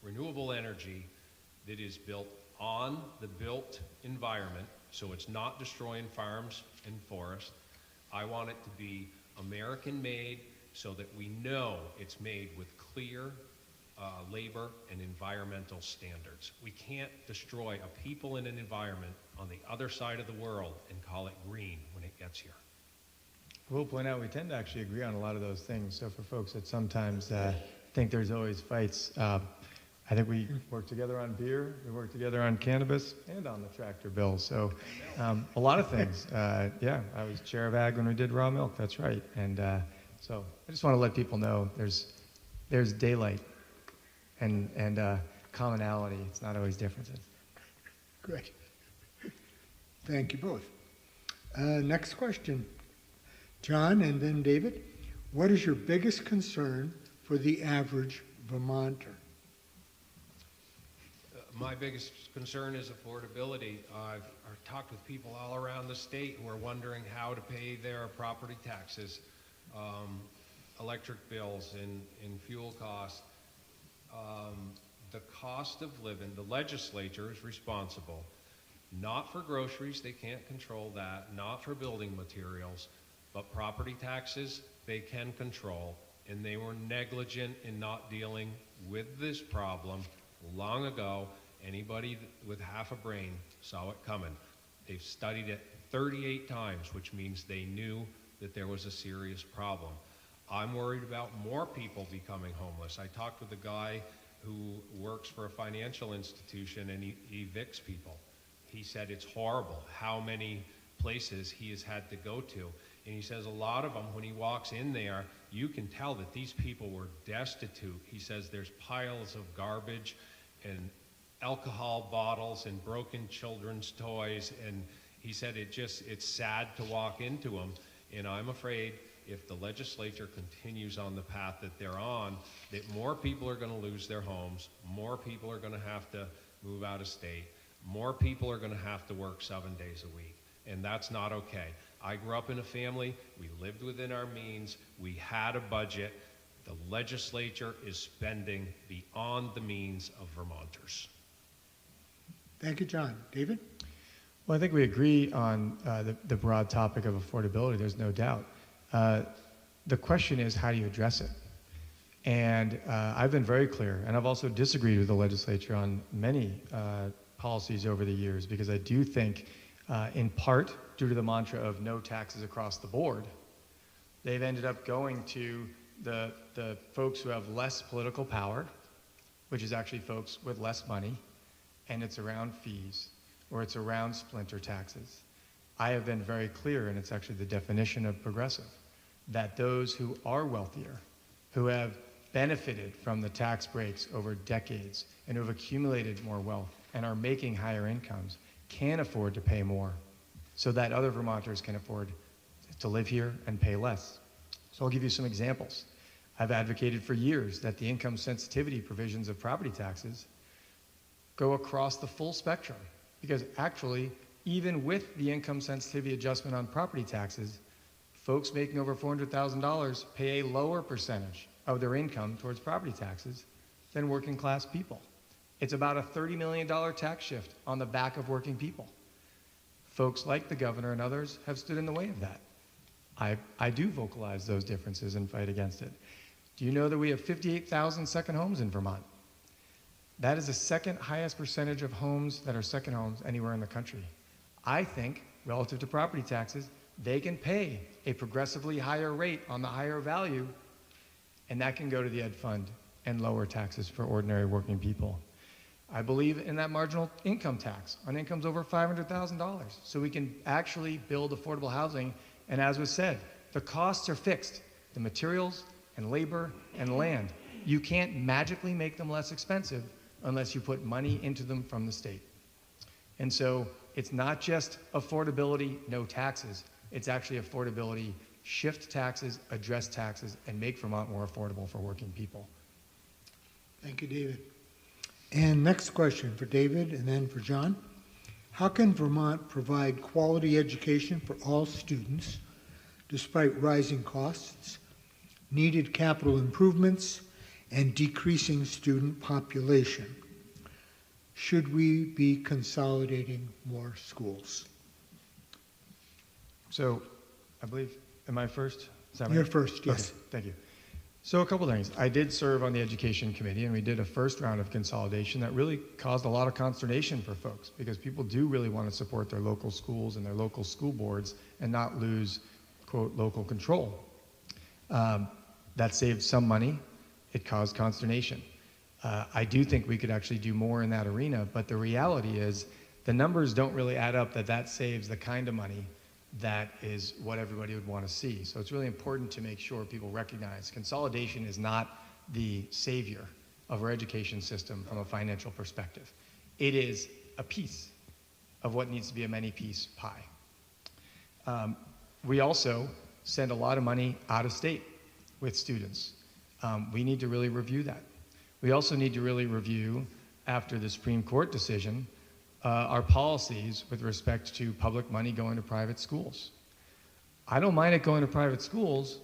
[SPEAKER 10] renewable energy that is built on the built environment, so it's not destroying farms and forests. I want it to be American-made so that we know it's made with clear labor and environmental standards. We can't destroy a people and an environment on the other side of the world and call it green when it gets here.
[SPEAKER 11] We'll point out we tend to actually agree on a lot of those things. So for folks that sometimes think there's always fights, I think we work together on beer, we work together on cannabis, and on the tractor bill. So a lot of things. Yeah, I was chair of ag when we did raw milk, that's right. And so I just want to let people know there's daylight and commonality. It's not always differences.
[SPEAKER 8] Great. Thank you both. Next question. John and then David. What is your biggest concern for the average Vermonter?
[SPEAKER 10] My biggest concern is affordability. I've talked with people all around the state who are wondering how to pay their property taxes, electric bills, and fuel costs. The cost of living, the legislature is responsible, not for groceries, they can't control that, not for building materials, but property taxes they can control, and they were negligent in not dealing with this problem long ago. Anybody with half a brain saw it coming. They've studied it 38 times, which means they knew that there was a serious problem. I'm worried about more people becoming homeless. I talked with a guy who works for a financial institution and he evicts people. He said it's horrible how many places he has had to go to. And he says a lot of them, when he walks in there, you can tell that these people were destitute. He says there's piles of garbage and alcohol bottles and broken children's toys. And he said it's sad to walk into them. And I'm afraid if the legislature continues on the path that they're on, that more people are going to lose their homes, more people are going to have to move out of state, more people are going to have to work 7 days a week, and that's not okay. I grew up in a family, we lived within our means, we had a budget. The legislature is spending beyond the means of Vermonters.
[SPEAKER 8] Thank you, John. David?
[SPEAKER 11] Well, I think we agree on the broad topic of affordability, there's no doubt. The question is, how do you address it? And I've been very clear, and I've also disagreed with the legislature on many policies over the years, because I do think, in part, due to the mantra of no taxes across the board, they've ended up going to the folks who have less political power, which is actually folks with less money, and it's around fees, or it's around splinter taxes. I have been very clear, and it's actually the definition of progressive, that those who are wealthier, who have benefited from the tax breaks over decades and who have accumulated more wealth and are making higher incomes can afford to pay more so that other Vermonters can afford to live here and pay less. So I'll give you some examples. I've advocated for years that the income sensitivity provisions of property taxes go across the full spectrum, because actually, even with the income sensitivity adjustment on property taxes, folks making over $400,000 pay a lower percentage of their income towards property taxes than working class people. It's about a $30 million tax shift on the back of working people. Folks like the governor and others have stood in the way of that. I do vocalize those differences and fight against it. Do you know that we have 58,000 second homes in Vermont? That is the second highest percentage of homes that are second homes anywhere in the country. I think, relative to property taxes, they can pay a progressively higher rate on the higher value, and that can go to the ed fund and lower taxes for ordinary working people. I believe in that marginal income tax on incomes over $500,000, so we can actually build affordable housing. And as was said, the costs are fixed, the materials and labor and land. You can't magically make them less expensive unless you put money into them from the state. And so it's not just affordability, no taxes. It's actually affordability, shift taxes, address taxes, and make Vermont more affordable for working people.
[SPEAKER 8] Thank you, David. And next question for David and then for John. How can Vermont provide quality education for all students despite rising costs, needed capital improvements, and decreasing student population? Should we be consolidating more schools?
[SPEAKER 11] So, I believe, am I first? Is that right?
[SPEAKER 8] You're first, yes.
[SPEAKER 11] Okay, thank you. So a couple things. I did serve on the Education Committee, and we did a first round of consolidation that really caused a lot of consternation for folks, because people do really want to support their local schools and their local school boards and not lose, quote, local control. That saved some money. It caused consternation. I do think we could actually do more in that arena, but the reality is the numbers don't really add up that saves the kind of money that is what everybody would want to see. So it's really important to make sure people recognize consolidation is not the savior of our education system from a financial perspective. It is a piece of what needs to be a many-piece pie. We also send a lot of money out of state with students. We need to really review that. We also need to really review, after the Supreme Court decision, our policies with respect to public money going to private schools. I don't mind it going to private schools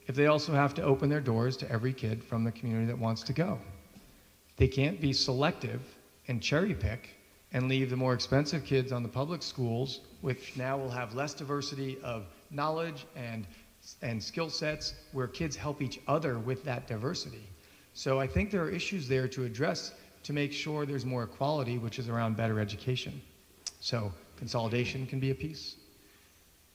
[SPEAKER 11] if they also have to open their doors to every kid from the community that wants to go. They can't be selective and cherry pick and leave the more expensive kids on the public schools, which now will have less diversity of knowledge and skill sets, where kids help each other with that diversity. So I think there are issues there to address to make sure there's more equality, which is around better education. So consolidation can be a piece.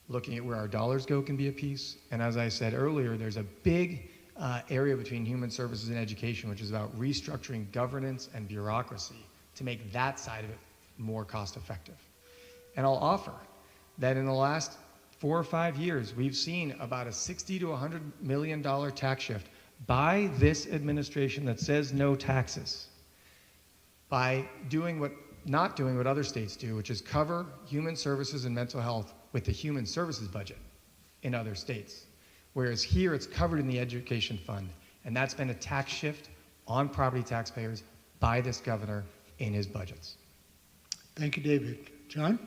[SPEAKER 11] Looking at where our dollars go can be a piece. And as I said earlier, there's a big area between human services and education, which is about restructuring governance and bureaucracy to make that side of it more cost effective. And I'll offer that in the last 4 or 5 years, we've seen about a $60 to $100 million tax shift by this administration that says no taxes, by not doing what other states do, which is cover human services and mental health with the human services budget in other states. Whereas here it's covered in the education fund. And that's been a tax shift on property taxpayers by this governor in his budgets.
[SPEAKER 8] Thank you, David. John?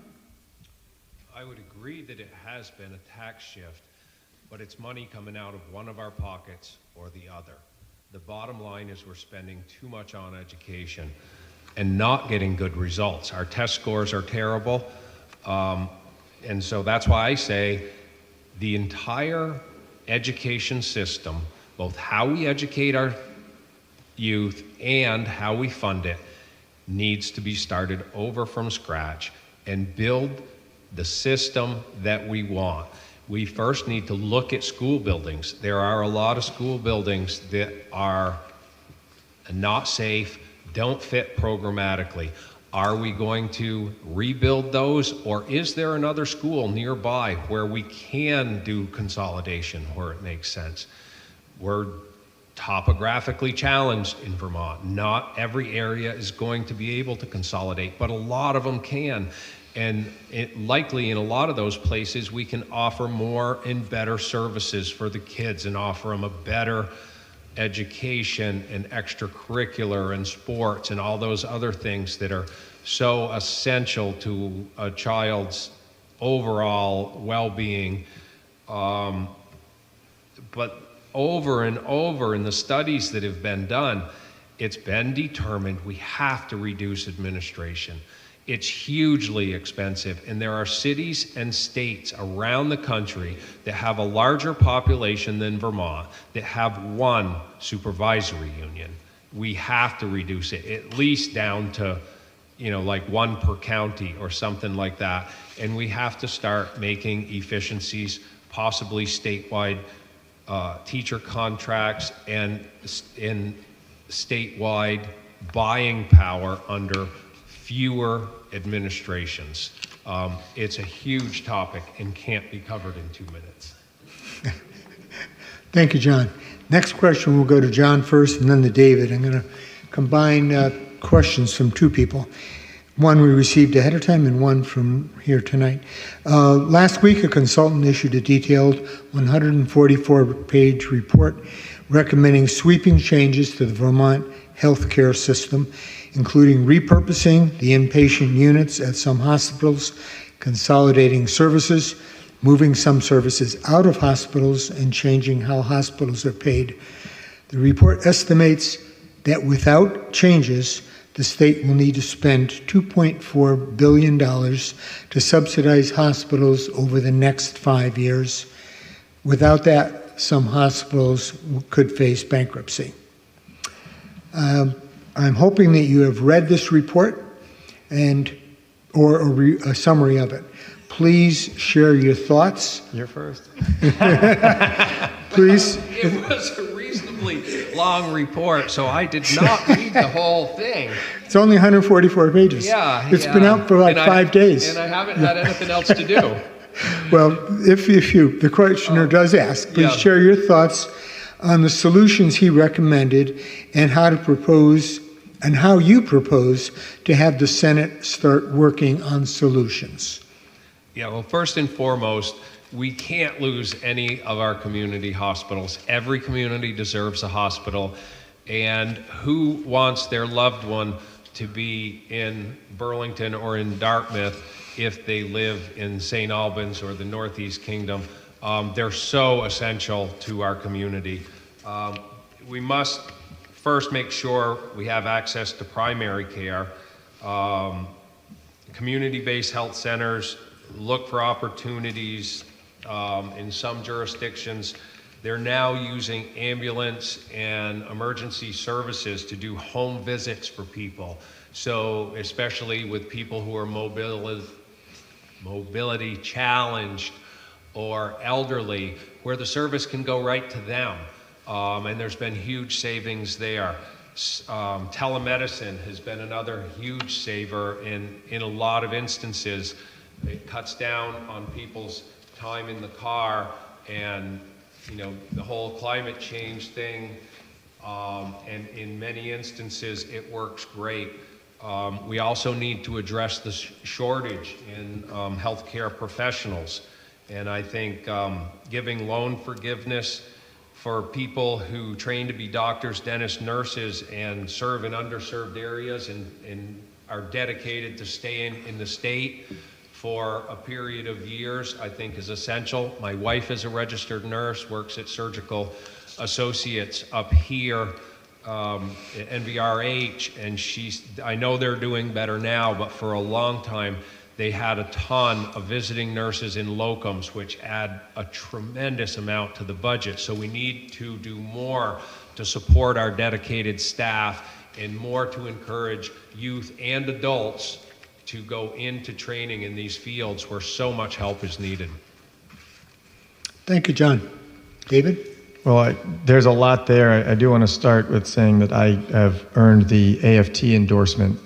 [SPEAKER 10] I would agree that it has been a tax shift, but it's money coming out of one of our pockets or the other. The bottom line is we're spending too much on education and not getting good results. Our test scores are terrible. And so that's why I say the entire education system, both how we educate our youth and how we fund it, needs to be started over from scratch and build the system that we want. We first need to look at school buildings. There are a lot of school buildings that are not safe, don't fit programmatically. Are we going to rebuild those, or is there another school nearby where we can do consolidation where it makes sense? We're topographically challenged in Vermont. Not every area is going to be able to consolidate, but a lot of them can. And likely in a lot of those places, we can offer more and better services for the kids and offer them a better education and extracurricular and sports and all those other things that are so essential to a child's overall well-being. But over and over in the studies that have been done, it's been determined we have to reduce administration. It's hugely expensive, and there are cities and states around the country that have a larger population than Vermont that have one supervisory union. We have to reduce it, at least down to, like one per county or something like that. And we have to start making efficiencies, possibly statewide teacher contracts and statewide buying power under fewer administrations. It's a huge topic and can't be covered in 2 minutes.
[SPEAKER 8] Thank you, John. Next question will go to John first and then to David. I'm going to combine questions from two people. One we received ahead of time and one from here tonight. Last week, a consultant issued a detailed 144-page report recommending sweeping changes to the Vermont healthcare system, including repurposing the inpatient units at some hospitals, consolidating services, moving some services out of hospitals, and changing how hospitals are paid. The report estimates that without changes, the state will need to spend $2.4 billion to subsidize hospitals over the next 5 years. Without that, some hospitals could face bankruptcy. I'm hoping that you have read this report or a summary of it. Please share your thoughts.
[SPEAKER 11] You're first.
[SPEAKER 8] Please.
[SPEAKER 10] It was a reasonably long report, so I did not read the whole thing.
[SPEAKER 8] It's only 144 pages.
[SPEAKER 10] Yeah.
[SPEAKER 8] It's been out for like 5 days.
[SPEAKER 10] And I haven't had anything else to do.
[SPEAKER 8] Well, if the questioner does ask, please share your thoughts on the solutions he recommended and how you propose to have the Senate start working on solutions.
[SPEAKER 10] Yeah, well, first and foremost, we can't lose any of our community hospitals. Every community deserves a hospital, and who wants their loved one to be in Burlington or in Dartmouth if they live in St. Albans or the Northeast Kingdom? They're so essential to our community. We must first make sure we have access to primary care. Community-based health centers look for opportunities. In some jurisdictions, they're now using ambulance and emergency services to do home visits for people. So especially with people who are mobility challenged or elderly, where the service can go right to them. And there's been huge savings there. Telemedicine has been another huge saver in a lot of instances. It cuts down on people's time in the car, and the whole climate change thing, and in many instances it works great. We also need to address the shortage in healthcare professionals, and I think giving loan forgiveness for people who train to be doctors, dentists, nurses, and serve in underserved areas and are dedicated to staying in the state for a period of years, I think is essential. My wife is a registered nurse, works at Surgical Associates up here at NVRH, and I know they're doing better now, but for a long time, they had a ton of visiting nurses in locums, which add a tremendous amount to the budget. So we need to do more to support our dedicated staff and more to encourage youth and adults to go into training in these fields where so much help is needed.
[SPEAKER 8] Thank you, John. David?
[SPEAKER 11] Well, there's a lot there. I do want to start with saying that I have earned the AFT endorsement.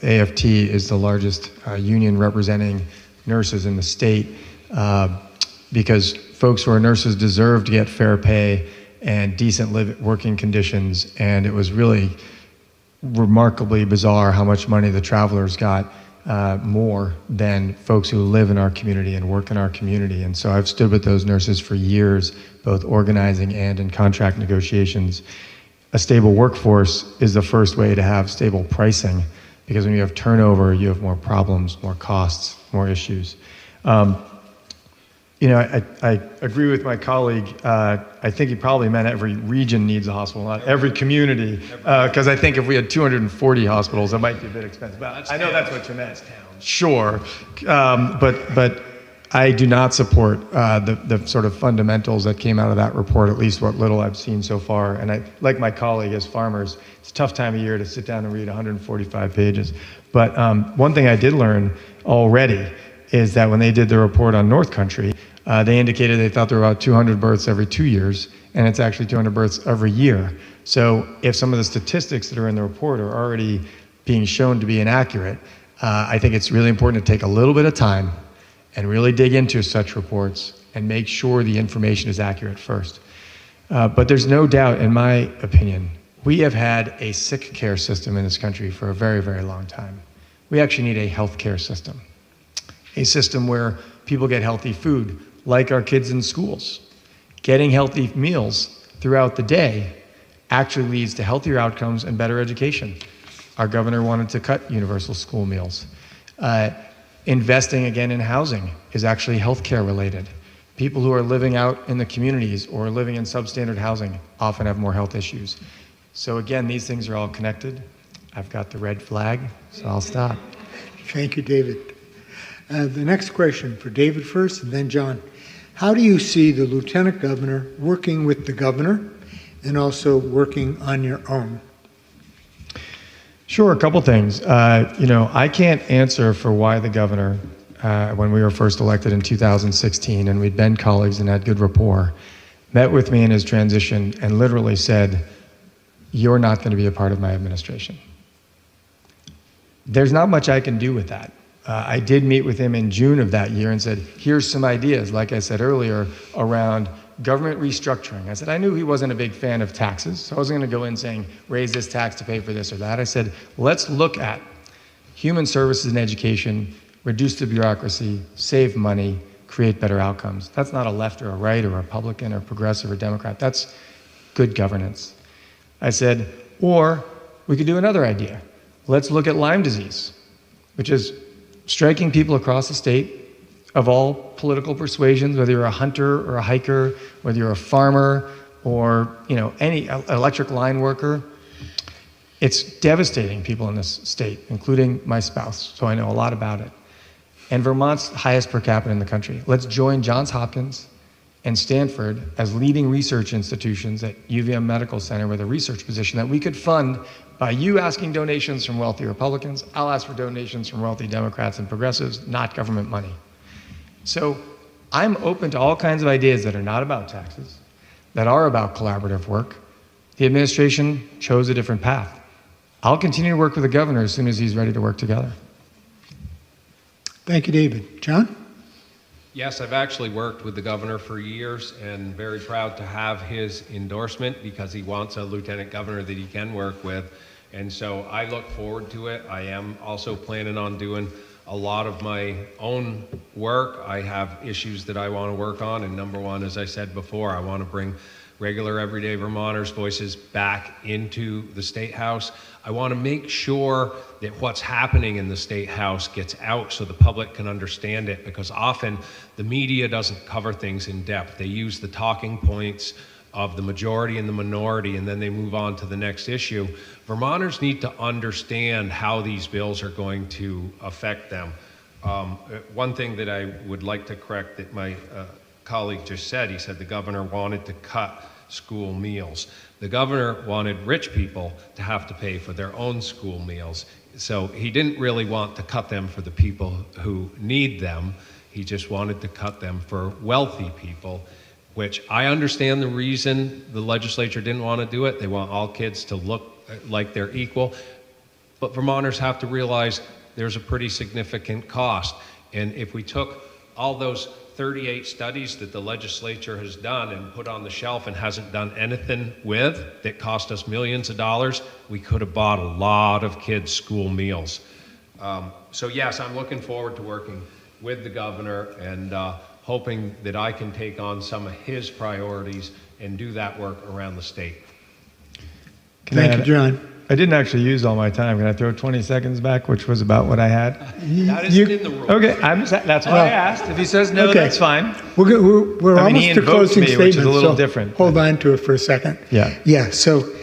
[SPEAKER 11] AFT is the largest union representing nurses in the state because folks who are nurses deserve to get fair pay, and decent working conditions. And it was really remarkably bizarre how much money the travelers got, more than folks who live in our community and work in our community. And so I've stood with those nurses for years, both organizing and in contract negotiations. A stable workforce is the first way to have stable pricing, because when you have turnover, you have more problems, more costs, more issues. You know, I agree with my colleague. I think he probably meant every region needs a hospital, not every community. Because I think if we had 240 hospitals, that might be a bit expensive. But I know that's what you meant. Sure. But I do not support the sort of fundamentals that came out of that report, at least what little I've seen so far. And I, like my colleague, as farmers, it's a tough time of year to sit down and read 145 pages. But one thing I did learn already is that when they did the report on North Country, they indicated they thought there were about 200 births every 2 years, and it's actually 200 births every year. So if some of the statistics that are in the report are already being shown to be inaccurate, I think it's really important to take a little bit of time and really dig into such reports and make sure the information is accurate first. But there's no doubt, in my opinion, we have had a sick care system in this country for a very, very long time. We actually need a health care system. A system where people get healthy food, like our kids in schools. Getting healthy meals throughout the day actually leads to healthier outcomes and better education. Our governor wanted to cut universal school meals. Investing again in housing is actually healthcare related. People who are living out in the communities or living in substandard housing often have more health issues. So again, these things are all connected. I've got the red flag, so I'll stop.
[SPEAKER 8] Thank you, David. The next question for David first and then John. How do you see the Lieutenant Governor working with the governor and also working on your own?
[SPEAKER 11] Sure, a couple things. You know, I can't answer for why the governor, when we were first elected in 2016 and we'd been colleagues and had good rapport, met with me in his transition and literally said, "You're not going to be a part of my administration." There's not much I can do with that. I did meet with him in June of that year and said, here's some ideas, like I said earlier, around government restructuring. I said, I knew he wasn't a big fan of taxes, so I wasn't going to go in saying, raise this tax to pay for this or that. I said, let's look at human services and education, reduce the bureaucracy, save money, create better outcomes. That's not a left or a right or a Republican or progressive or Democrat. That's good governance. I said, or we could do another idea. Let's look at Lyme disease, which is striking people across the state of all political persuasions, whether you're a hunter or a hiker, whether you're a farmer or any electric line worker. It's devastating people in this state, including my spouse, so I know a lot about it. And Vermont's highest per capita in the country. Let's join Johns Hopkins and Stanford as leading research institutions at UVM Medical Center with a research position that we could fund by you asking donations from wealthy Republicans. I'll ask for donations from wealthy Democrats and progressives, not government money. So I'm open to all kinds of ideas that are not about taxes, that are about collaborative work. The administration chose a different path. I'll continue to work with the governor as soon as he's ready to work together.
[SPEAKER 8] Thank you, David. John?
[SPEAKER 10] Yes, I've actually worked with the governor for years and very proud to have his endorsement because he wants a lieutenant governor that he can work with. And so I look forward to it. I am also planning on doing a lot of my own work. I have issues that I want to work on, and number one, as I said before, I want to bring regular everyday Vermonters' voices back into the State House. I want to make sure that what's happening in the State House gets out so the public can understand it, because often the media doesn't cover things in depth. They use the talking points of the majority and the minority, and then they move on to the next issue. Vermonters need to understand how these bills are going to affect them. One thing that I would like to correct that my colleague just said, he said the governor wanted to cut school meals. The governor wanted rich people to have to pay for their own school meals. So he didn't really want to cut them for the people who need them. He just wanted to cut them for wealthy people, which I understand the reason the legislature didn't want to do it. They want all kids to look like they're equal. But Vermonters have to realize there's a pretty significant cost. And if we took all those 38 studies that the legislature has done and put on the shelf and hasn't done anything with, that cost us millions of dollars, we could have bought a lot of kids' school meals. So yes, I'm looking forward to working with the governor and hoping that I can take on some of his priorities and do that work around the state.
[SPEAKER 8] Thank you, John.
[SPEAKER 11] I didn't actually use all my time. Can I throw 20 seconds back, which was about what I had?
[SPEAKER 10] That isn't in the rules.
[SPEAKER 11] Okay, that's why I asked. If he says no,
[SPEAKER 8] Okay.
[SPEAKER 11] that's fine.
[SPEAKER 8] We're
[SPEAKER 11] I mean,
[SPEAKER 8] almost
[SPEAKER 11] he
[SPEAKER 8] to
[SPEAKER 11] invoked
[SPEAKER 8] closing
[SPEAKER 11] me,
[SPEAKER 8] statements,
[SPEAKER 11] which is a little
[SPEAKER 8] so
[SPEAKER 11] different.
[SPEAKER 8] hold on to it for a second.
[SPEAKER 11] Yeah.
[SPEAKER 8] Yeah, so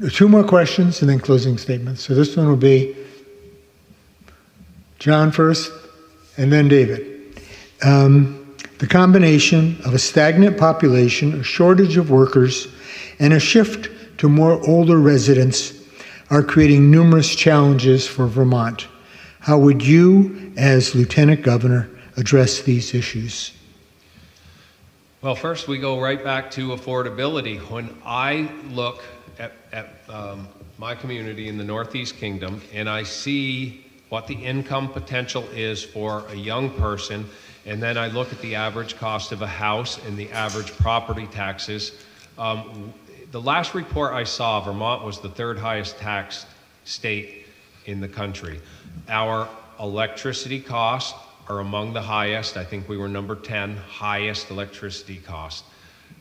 [SPEAKER 8] 2 more questions and then closing statements. So this one will be John first and then David. The combination of a stagnant population, a shortage of workers, and a shift to more older residents are creating numerous challenges for Vermont. How would you, as Lieutenant Governor, address these issues?
[SPEAKER 10] Well, first we go right back to affordability. When I look at my community in the Northeast Kingdom and I see what the income potential is for a young person, and then I look at the average cost of a house and the average property taxes, the last report I saw, Vermont was the 3rd highest taxed state in the country. Our electricity costs are among the highest. I think we were number 10 highest electricity cost.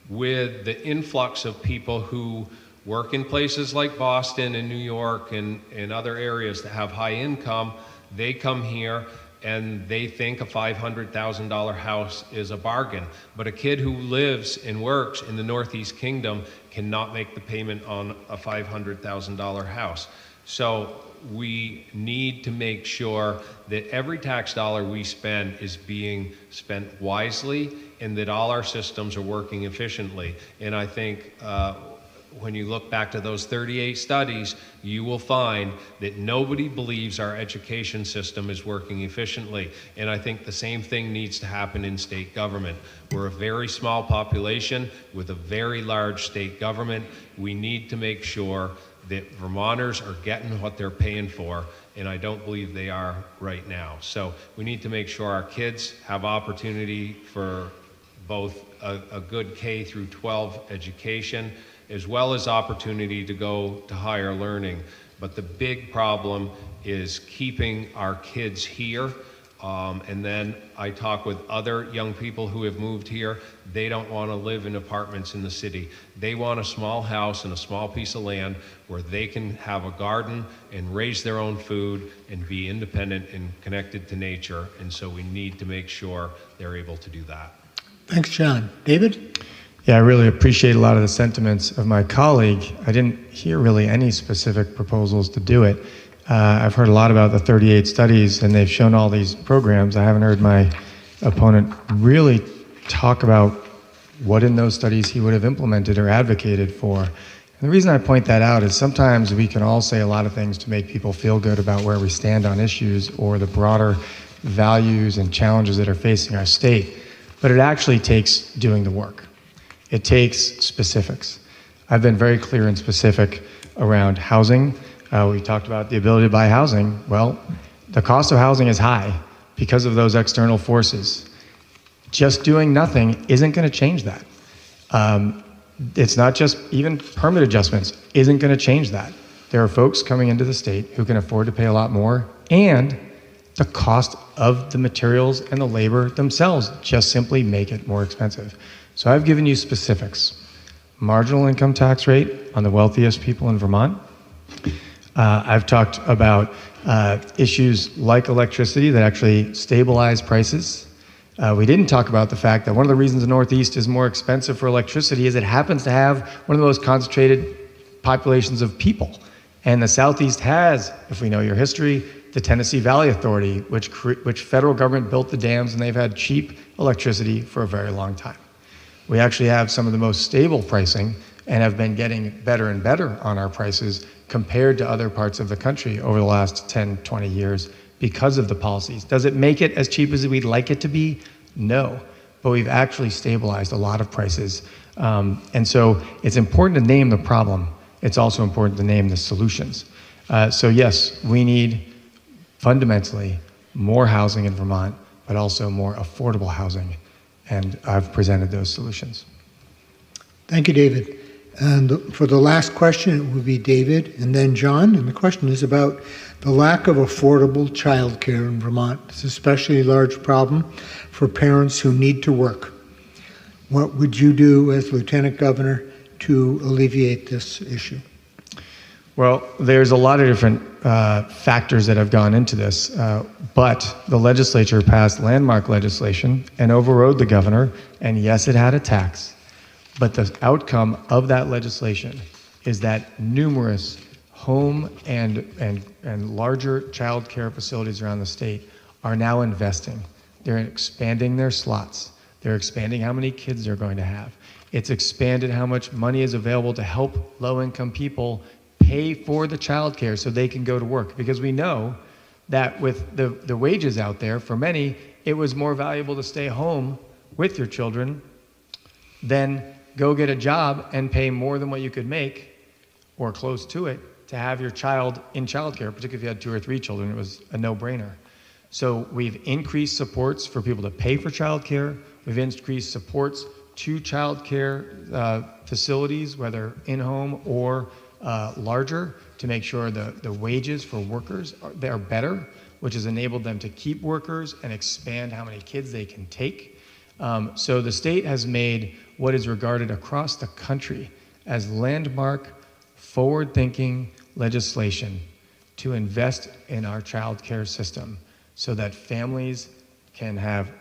[SPEAKER 10] With the influx of people who work in places like Boston and New York and other areas that have high income, they come here and they think a $500,000 house is a bargain. But a kid who lives and works in the Northeast Kingdom cannot make the payment on a $500,000 house. So we need to make sure that every tax dollar we spend is being spent wisely and that all our systems are working efficiently. And I think when you look back to those 38 studies, you will find that nobody believes our education system is working efficiently. And I think the same thing needs to happen in state government. We're a very small population with a very large state government. We need to make sure that Vermonters are getting what they're paying for, and I don't believe they are right now. So we need to make sure our kids have opportunity for both a good K through 12 education, as well as opportunity to go to higher learning. But the big problem is keeping our kids here. And then I talk with other young people who have moved here. They don't want to live in apartments in the city. They want a small house and a small piece of land where they can have a garden and raise their own food and be independent and connected to nature. And so we need to make sure they're able to do that.
[SPEAKER 8] Thanks, John. David?
[SPEAKER 11] Yeah, I really appreciate a lot of the sentiments of my colleague. I didn't hear really any specific proposals to do it. I've heard a lot about the 38 studies, and they've shown all these programs. I haven't heard my opponent really talk about what in those studies he would have implemented or advocated for. And the reason I point that out is sometimes we can all say a lot of things to make people feel good about where we stand on issues or the broader values and challenges that are facing our state, but it actually takes doing the work. It takes specifics. I've been very clear and specific around housing. We talked about the ability to buy housing. Well, the cost of housing is high because of those external forces. Just doing nothing isn't going to change that. It's not just even permit adjustments isn't going to change that. There are folks coming into the state who can afford to pay a lot more, and the cost of the materials and the labor themselves just simply make it more expensive. So I've given you specifics. Marginal income tax rate on the wealthiest people in Vermont. I've talked about issues like electricity that actually stabilize prices. We didn't talk about the fact that one of the reasons the Northeast is more expensive for electricity is it happens to have one of the most concentrated populations of people. And the Southeast has, if we know your history, the Tennessee Valley Authority, which federal government built the dams, and they've had cheap electricity for a very long time. We actually have some of the most stable pricing and have been getting better and better on our prices compared to other parts of the country over the last 10, 20 years because of the policies. Does it make it as cheap as we'd like it to be? No, but we've actually stabilized a lot of prices. And so it's important to name the problem. It's also important to name the solutions. So yes, we need fundamentally more housing in Vermont but also more affordable housing. And I've presented those solutions.
[SPEAKER 8] Thank you, David. And for the last question, it will be David and then John. And the question is about the lack of affordable childcare in Vermont. It's especially a large problem for parents who need to work. What would you do as Lieutenant Governor to alleviate this issue?
[SPEAKER 11] Well, there's a lot of different factors that have gone into this, but the legislature passed landmark legislation and overrode the governor, and yes, it had a tax. But the outcome of that legislation is that numerous home and larger child care facilities around the state are now investing. They're expanding their slots. They're expanding how many kids they're going to have. It's expanded how much money is available to help low-income people pay for the child care so they can go to work. Because we know that with the wages out there, for many, it was more valuable to stay home with your children than go get a job and pay more than what you could make, or close to it, to have your child in childcare, particularly if you had 2 or 3 children. It was a no-brainer. So we've increased supports for people to pay for childcare. We've increased supports to childcare facilities, whether in-home or larger, to make sure the wages for workers are better, which has enabled them to keep workers and expand how many kids they can take. So the state has made what is regarded across the country as landmark, forward-thinking legislation to invest in our child care system so that families can have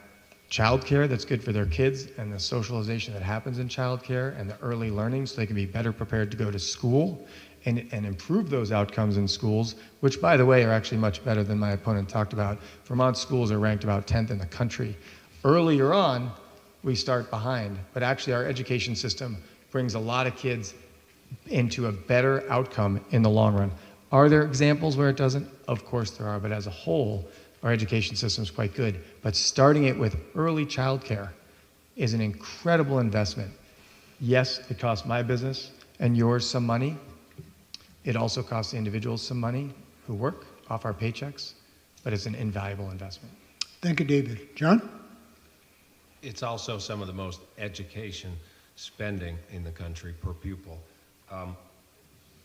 [SPEAKER 11] child care that's good for their kids and the socialization that happens in child care and the early learning so they can be better prepared to go to school and improve those outcomes in schools, which, by the way, are actually much better than my opponent talked about. Vermont schools are ranked about 10th in the country. Earlier on, we start behind, but actually our education system brings a lot of kids into a better outcome in the long run. Are there examples where it doesn't? Of course there are, but as a whole, our education system is quite good. But starting it with early childcare is an incredible investment. Yes, it costs my business and yours some money. It also costs the individuals some money who work off our paychecks, but it's an invaluable investment.
[SPEAKER 8] Thank you, David. John?
[SPEAKER 10] It's also some of the most education spending in the country per pupil.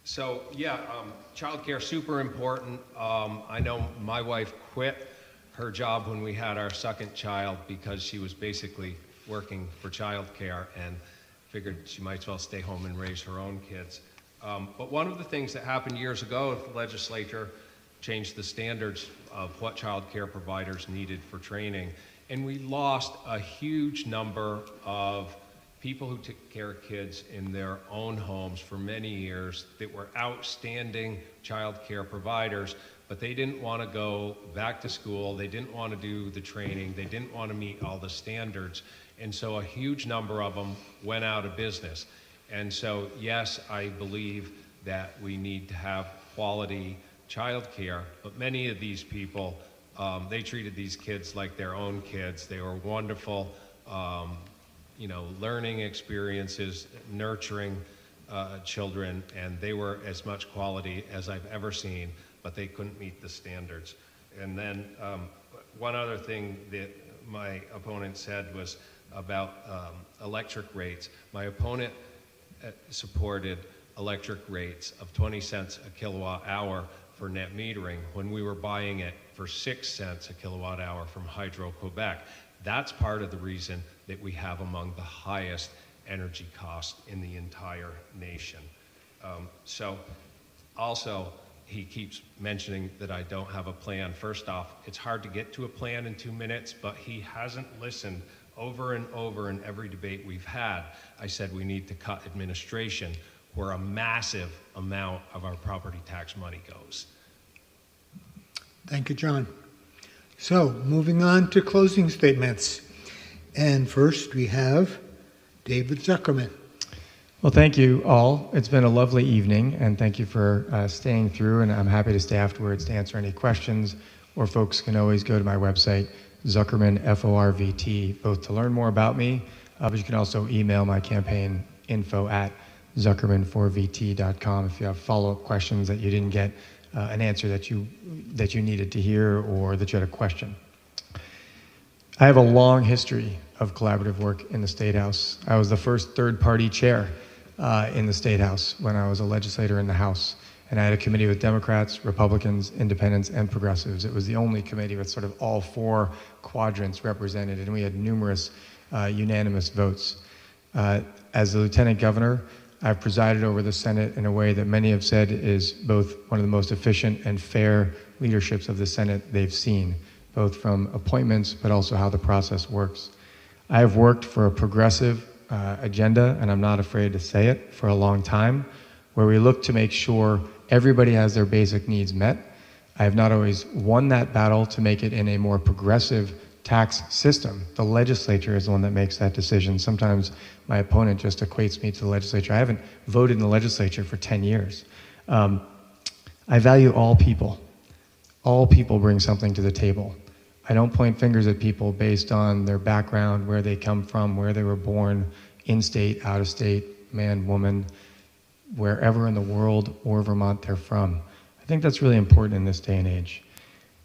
[SPEAKER 10] Childcare super important. I know my wife quit her job when we had our second child because she was basically working for childcare and figured she might as well stay home and raise her own kids. But one of the things that happened years ago, the legislature changed the standards of what child care providers needed for training, and we lost a huge number of people who took care of kids in their own homes for many years that were outstanding child care providers, but they didn't want to go back to school, they didn't want to do the training, they didn't want to meet all the standards, and so a huge number of them went out of business. And so, yes, I believe that we need to have quality child care, but many of these people, they treated these kids like their own kids. They were wonderful, learning experiences, nurturing children, and they were as much quality as I've ever seen, but they couldn't meet the standards. And then one other thing that my opponent said was about electric rates. My opponent supported electric rates of 20 cents a kilowatt hour for net metering when we were buying it for 6 cents a kilowatt hour from Hydro-Quebec. That's part of the reason that we have among the highest energy costs in the entire nation. Also, he keeps mentioning that I don't have a plan. First off, it's hard to get to a plan in 2 minutes, but he hasn't listened. Over and over in every debate we've had, I said we need to cut administration, where a massive amount of our property tax money goes.
[SPEAKER 8] Thank you, John. So, moving on to closing statements. And first we have David Zuckerman.
[SPEAKER 11] Well, thank you all. It's been a lovely evening, and thank you for staying through, and I'm happy to stay afterwards to answer any questions, or folks can always go to my website, Zuckerman, F-O-R-V-T, both to learn more about me, but you can also email my campaign info@zuckerman4vt.com if you have follow-up questions that you didn't get an answer that you needed to hear or that you had a question. I have a long history of collaborative work in the State House. I was the first third-party chair in the State House when I was a legislator in the House. And I had a committee with Democrats, Republicans, Independents, and Progressives. It was the only committee with sort of all four quadrants represented, and we had numerous unanimous votes. As the Lieutenant Governor, I've presided over the Senate in a way that many have said is both one of the most efficient and fair leaderships of the Senate they've seen, both from appointments but also how the process works. I have worked for a progressive agenda, and I'm not afraid to say it, for a long time, where we look to make sure everybody has their basic needs met. I have not always won that battle to make it in a more progressive tax system. The legislature is the one that makes that decision. Sometimes my opponent just equates me to the legislature. I haven't voted in the legislature for 10 years. I value all people. All people bring something to the table. I don't point fingers at people based on their background, where they come from, where they were born, in-state, out-of-state, man, woman, wherever in the world or Vermont they're from. I think that's really important in this day and age.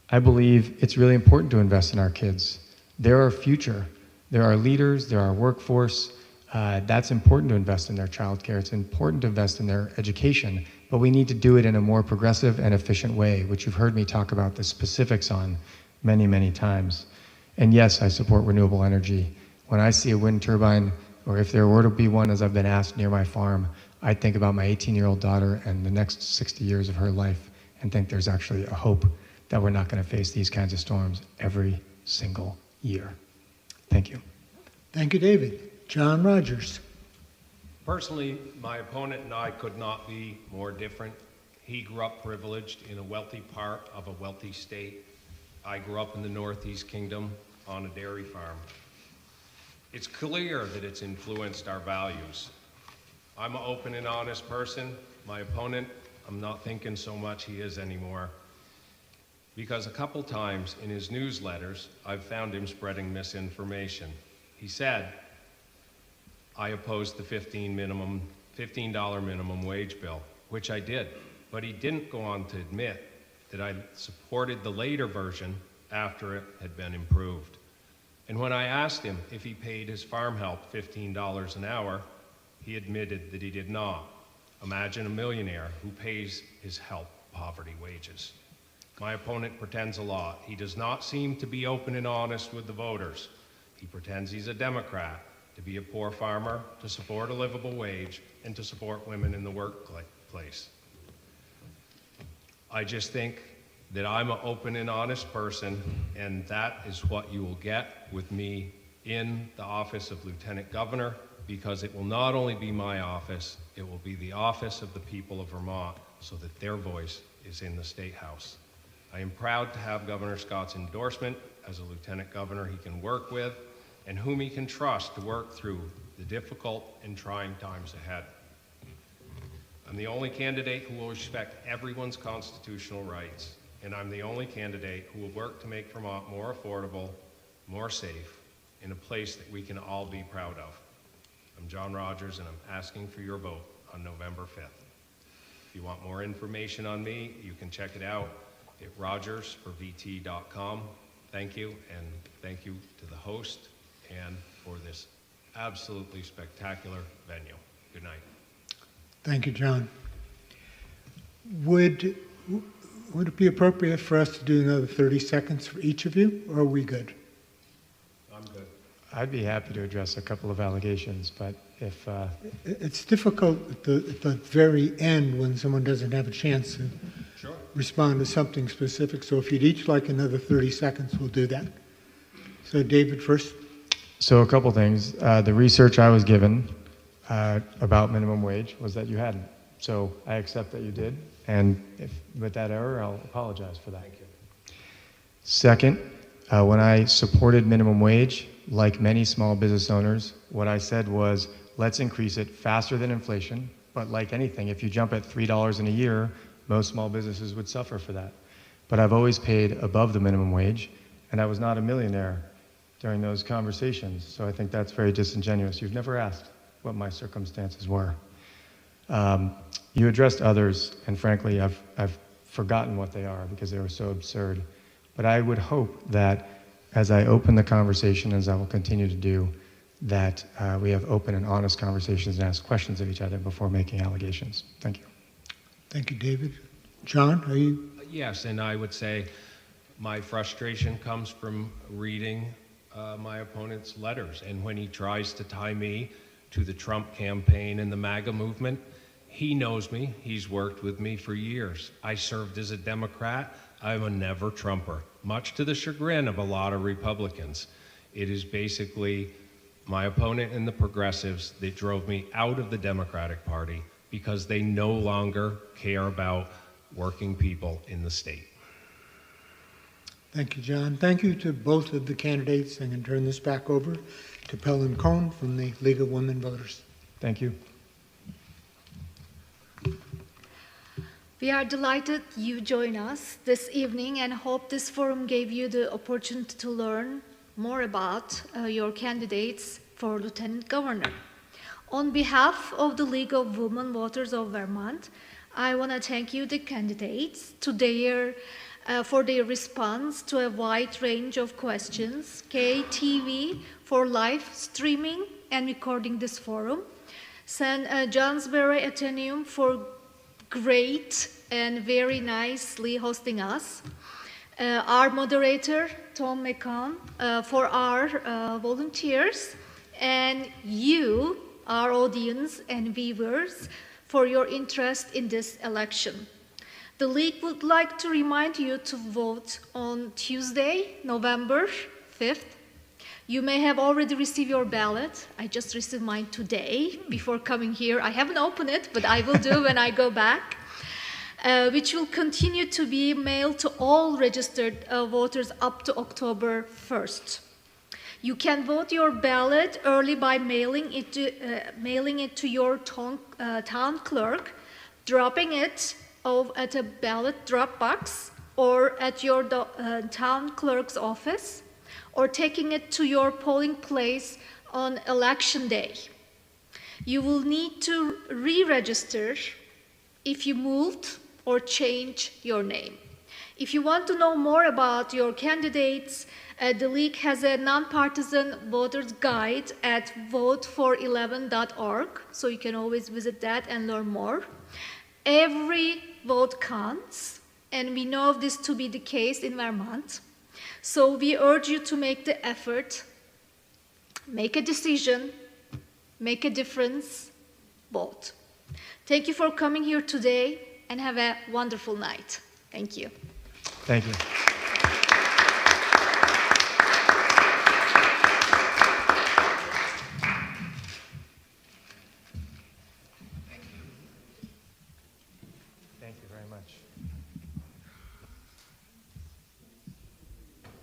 [SPEAKER 11] I believe it's really important to invest in our kids. They're our future. They're our leaders, they're our workforce. That's important to invest in their childcare. It's important to invest in their education, but we need to do it in a more progressive and efficient way, which you've heard me talk about the specifics on many, many times. And yes, I support renewable energy. When I see a wind turbine, or if there were to be one, as I've been asked, near my farm, I think about my 18-year-old daughter and the next 60 years of her life and think there's actually a hope that we're not going to face these kinds of storms every single year. Thank you.
[SPEAKER 8] Thank you, David. John Rogers.
[SPEAKER 10] Personally, my opponent and I could not be more different. He grew up privileged in a wealthy part of a wealthy state. I grew up in the Northeast Kingdom on a dairy farm. It's clear that it's influenced our values. I'm an open and honest person. My opponent, I'm not thinking so much he is anymore. Because a couple times in his newsletters, I've found him spreading misinformation. He said, I opposed the $15 minimum wage bill, which I did. But he didn't go on to admit that I supported the later version after it had been improved. And when I asked him if he paid his farm help $15 an hour, he admitted that he did not. Imagine a millionaire who pays his help poverty wages. My opponent pretends a lot. He does not seem to be open and honest with the voters. He pretends he's a Democrat, to be a poor farmer, to support a livable wage, and to support women in the workplace. I just think that I'm an open and honest person, and that is what you will get with me in the office of Lieutenant Governor, because it will not only be my office, it will be the office of the people of Vermont, so that their voice is in the State House. I am proud to have Governor Scott's endorsement as a Lieutenant Governor he can work with, and whom he can trust to work through the difficult and trying times ahead. I'm the only candidate who will respect everyone's constitutional rights, and I'm the only candidate who will work to make Vermont more affordable, more safe, in a place that we can all be proud of. I'm John Rogers, and I'm asking for your vote on November 5th. If you want more information on me, you can check it out at rogersforvt.com. Thank you, and thank you to the host and for this absolutely spectacular venue. Good night.
[SPEAKER 8] Thank you, John. Would it be appropriate for us to do another 30 seconds for each of you, or are we good?
[SPEAKER 10] I'm good.
[SPEAKER 11] I'd be happy to address a couple of allegations, but if...
[SPEAKER 8] It's difficult at the very end when someone doesn't have a chance to respond to something specific. So if you'd each like another 30 seconds, we'll do that. So David first.
[SPEAKER 11] So a couple things. The research I was given about minimum wage was that you hadn't. So I accept that you did. And with that error, I'll apologize for that.
[SPEAKER 10] Thank you.
[SPEAKER 11] Second, when I supported minimum wage, like many small business owners, what I said was, let's increase it faster than inflation. But like anything, if you jump at $3 in a year, most small businesses would suffer for that. But I've always paid above the minimum wage, and I was not a millionaire during those conversations. So I think that's very disingenuous. You've never asked what my circumstances were. You addressed others, and frankly, I've forgotten what they are because they were so absurd. But I would hope that as I open the conversation, as I will continue to do, that we have open and honest conversations and ask questions of each other before making allegations. Thank you.
[SPEAKER 8] Thank you, David. John, are you?
[SPEAKER 10] Yes, and I would say my frustration comes from reading my opponent's letters. And when he tries to tie me to the Trump campaign and the MAGA movement, he knows me. He's worked with me for years. I served as a Democrat. I'm a never Trumper, much to the chagrin of a lot of Republicans. It is basically my opponent and the progressives that drove me out of the Democratic Party because they no longer care about working people in the state.
[SPEAKER 8] Thank you, John. Thank you to both of the candidates. I'm going to turn this back over to Pelin Cohn from the League of Women Voters.
[SPEAKER 11] Thank you.
[SPEAKER 9] We are delighted you join us this evening and hope this forum gave you the opportunity to learn more about your candidates for Lieutenant Governor. On behalf of the League of Women Voters of Vermont, I want to thank you, the candidates, for their response to a wide range of questions, KTV for live streaming and recording this forum, Johnsbury Athenaeum for great and very nicely hosting us, our moderator, Tom McCann, for our volunteers, and you, our audience and viewers, for your interest in this election. The League would like to remind you to vote on Tuesday, November 5th. You may have already received your ballot. I just received mine today before coming here. I haven't opened it, but I will do when I go back, which will continue to be mailed to all registered voters up to October 1st. You can vote your ballot early by mailing it to your town clerk, dropping it off at a ballot drop box or at your town clerk's office, or taking it to your polling place on election day. You will need to re-register if you moved or change your name. If you want to know more about your candidates, the League has a nonpartisan voters guide at votefor11.org, so you can always visit that and learn more. Every vote counts, and we know this to be the case in Vermont. So we urge you to make the effort, make a decision, make a difference, vote. Thank you for coming here today, and have a wonderful night. Thank you.
[SPEAKER 11] Thank you.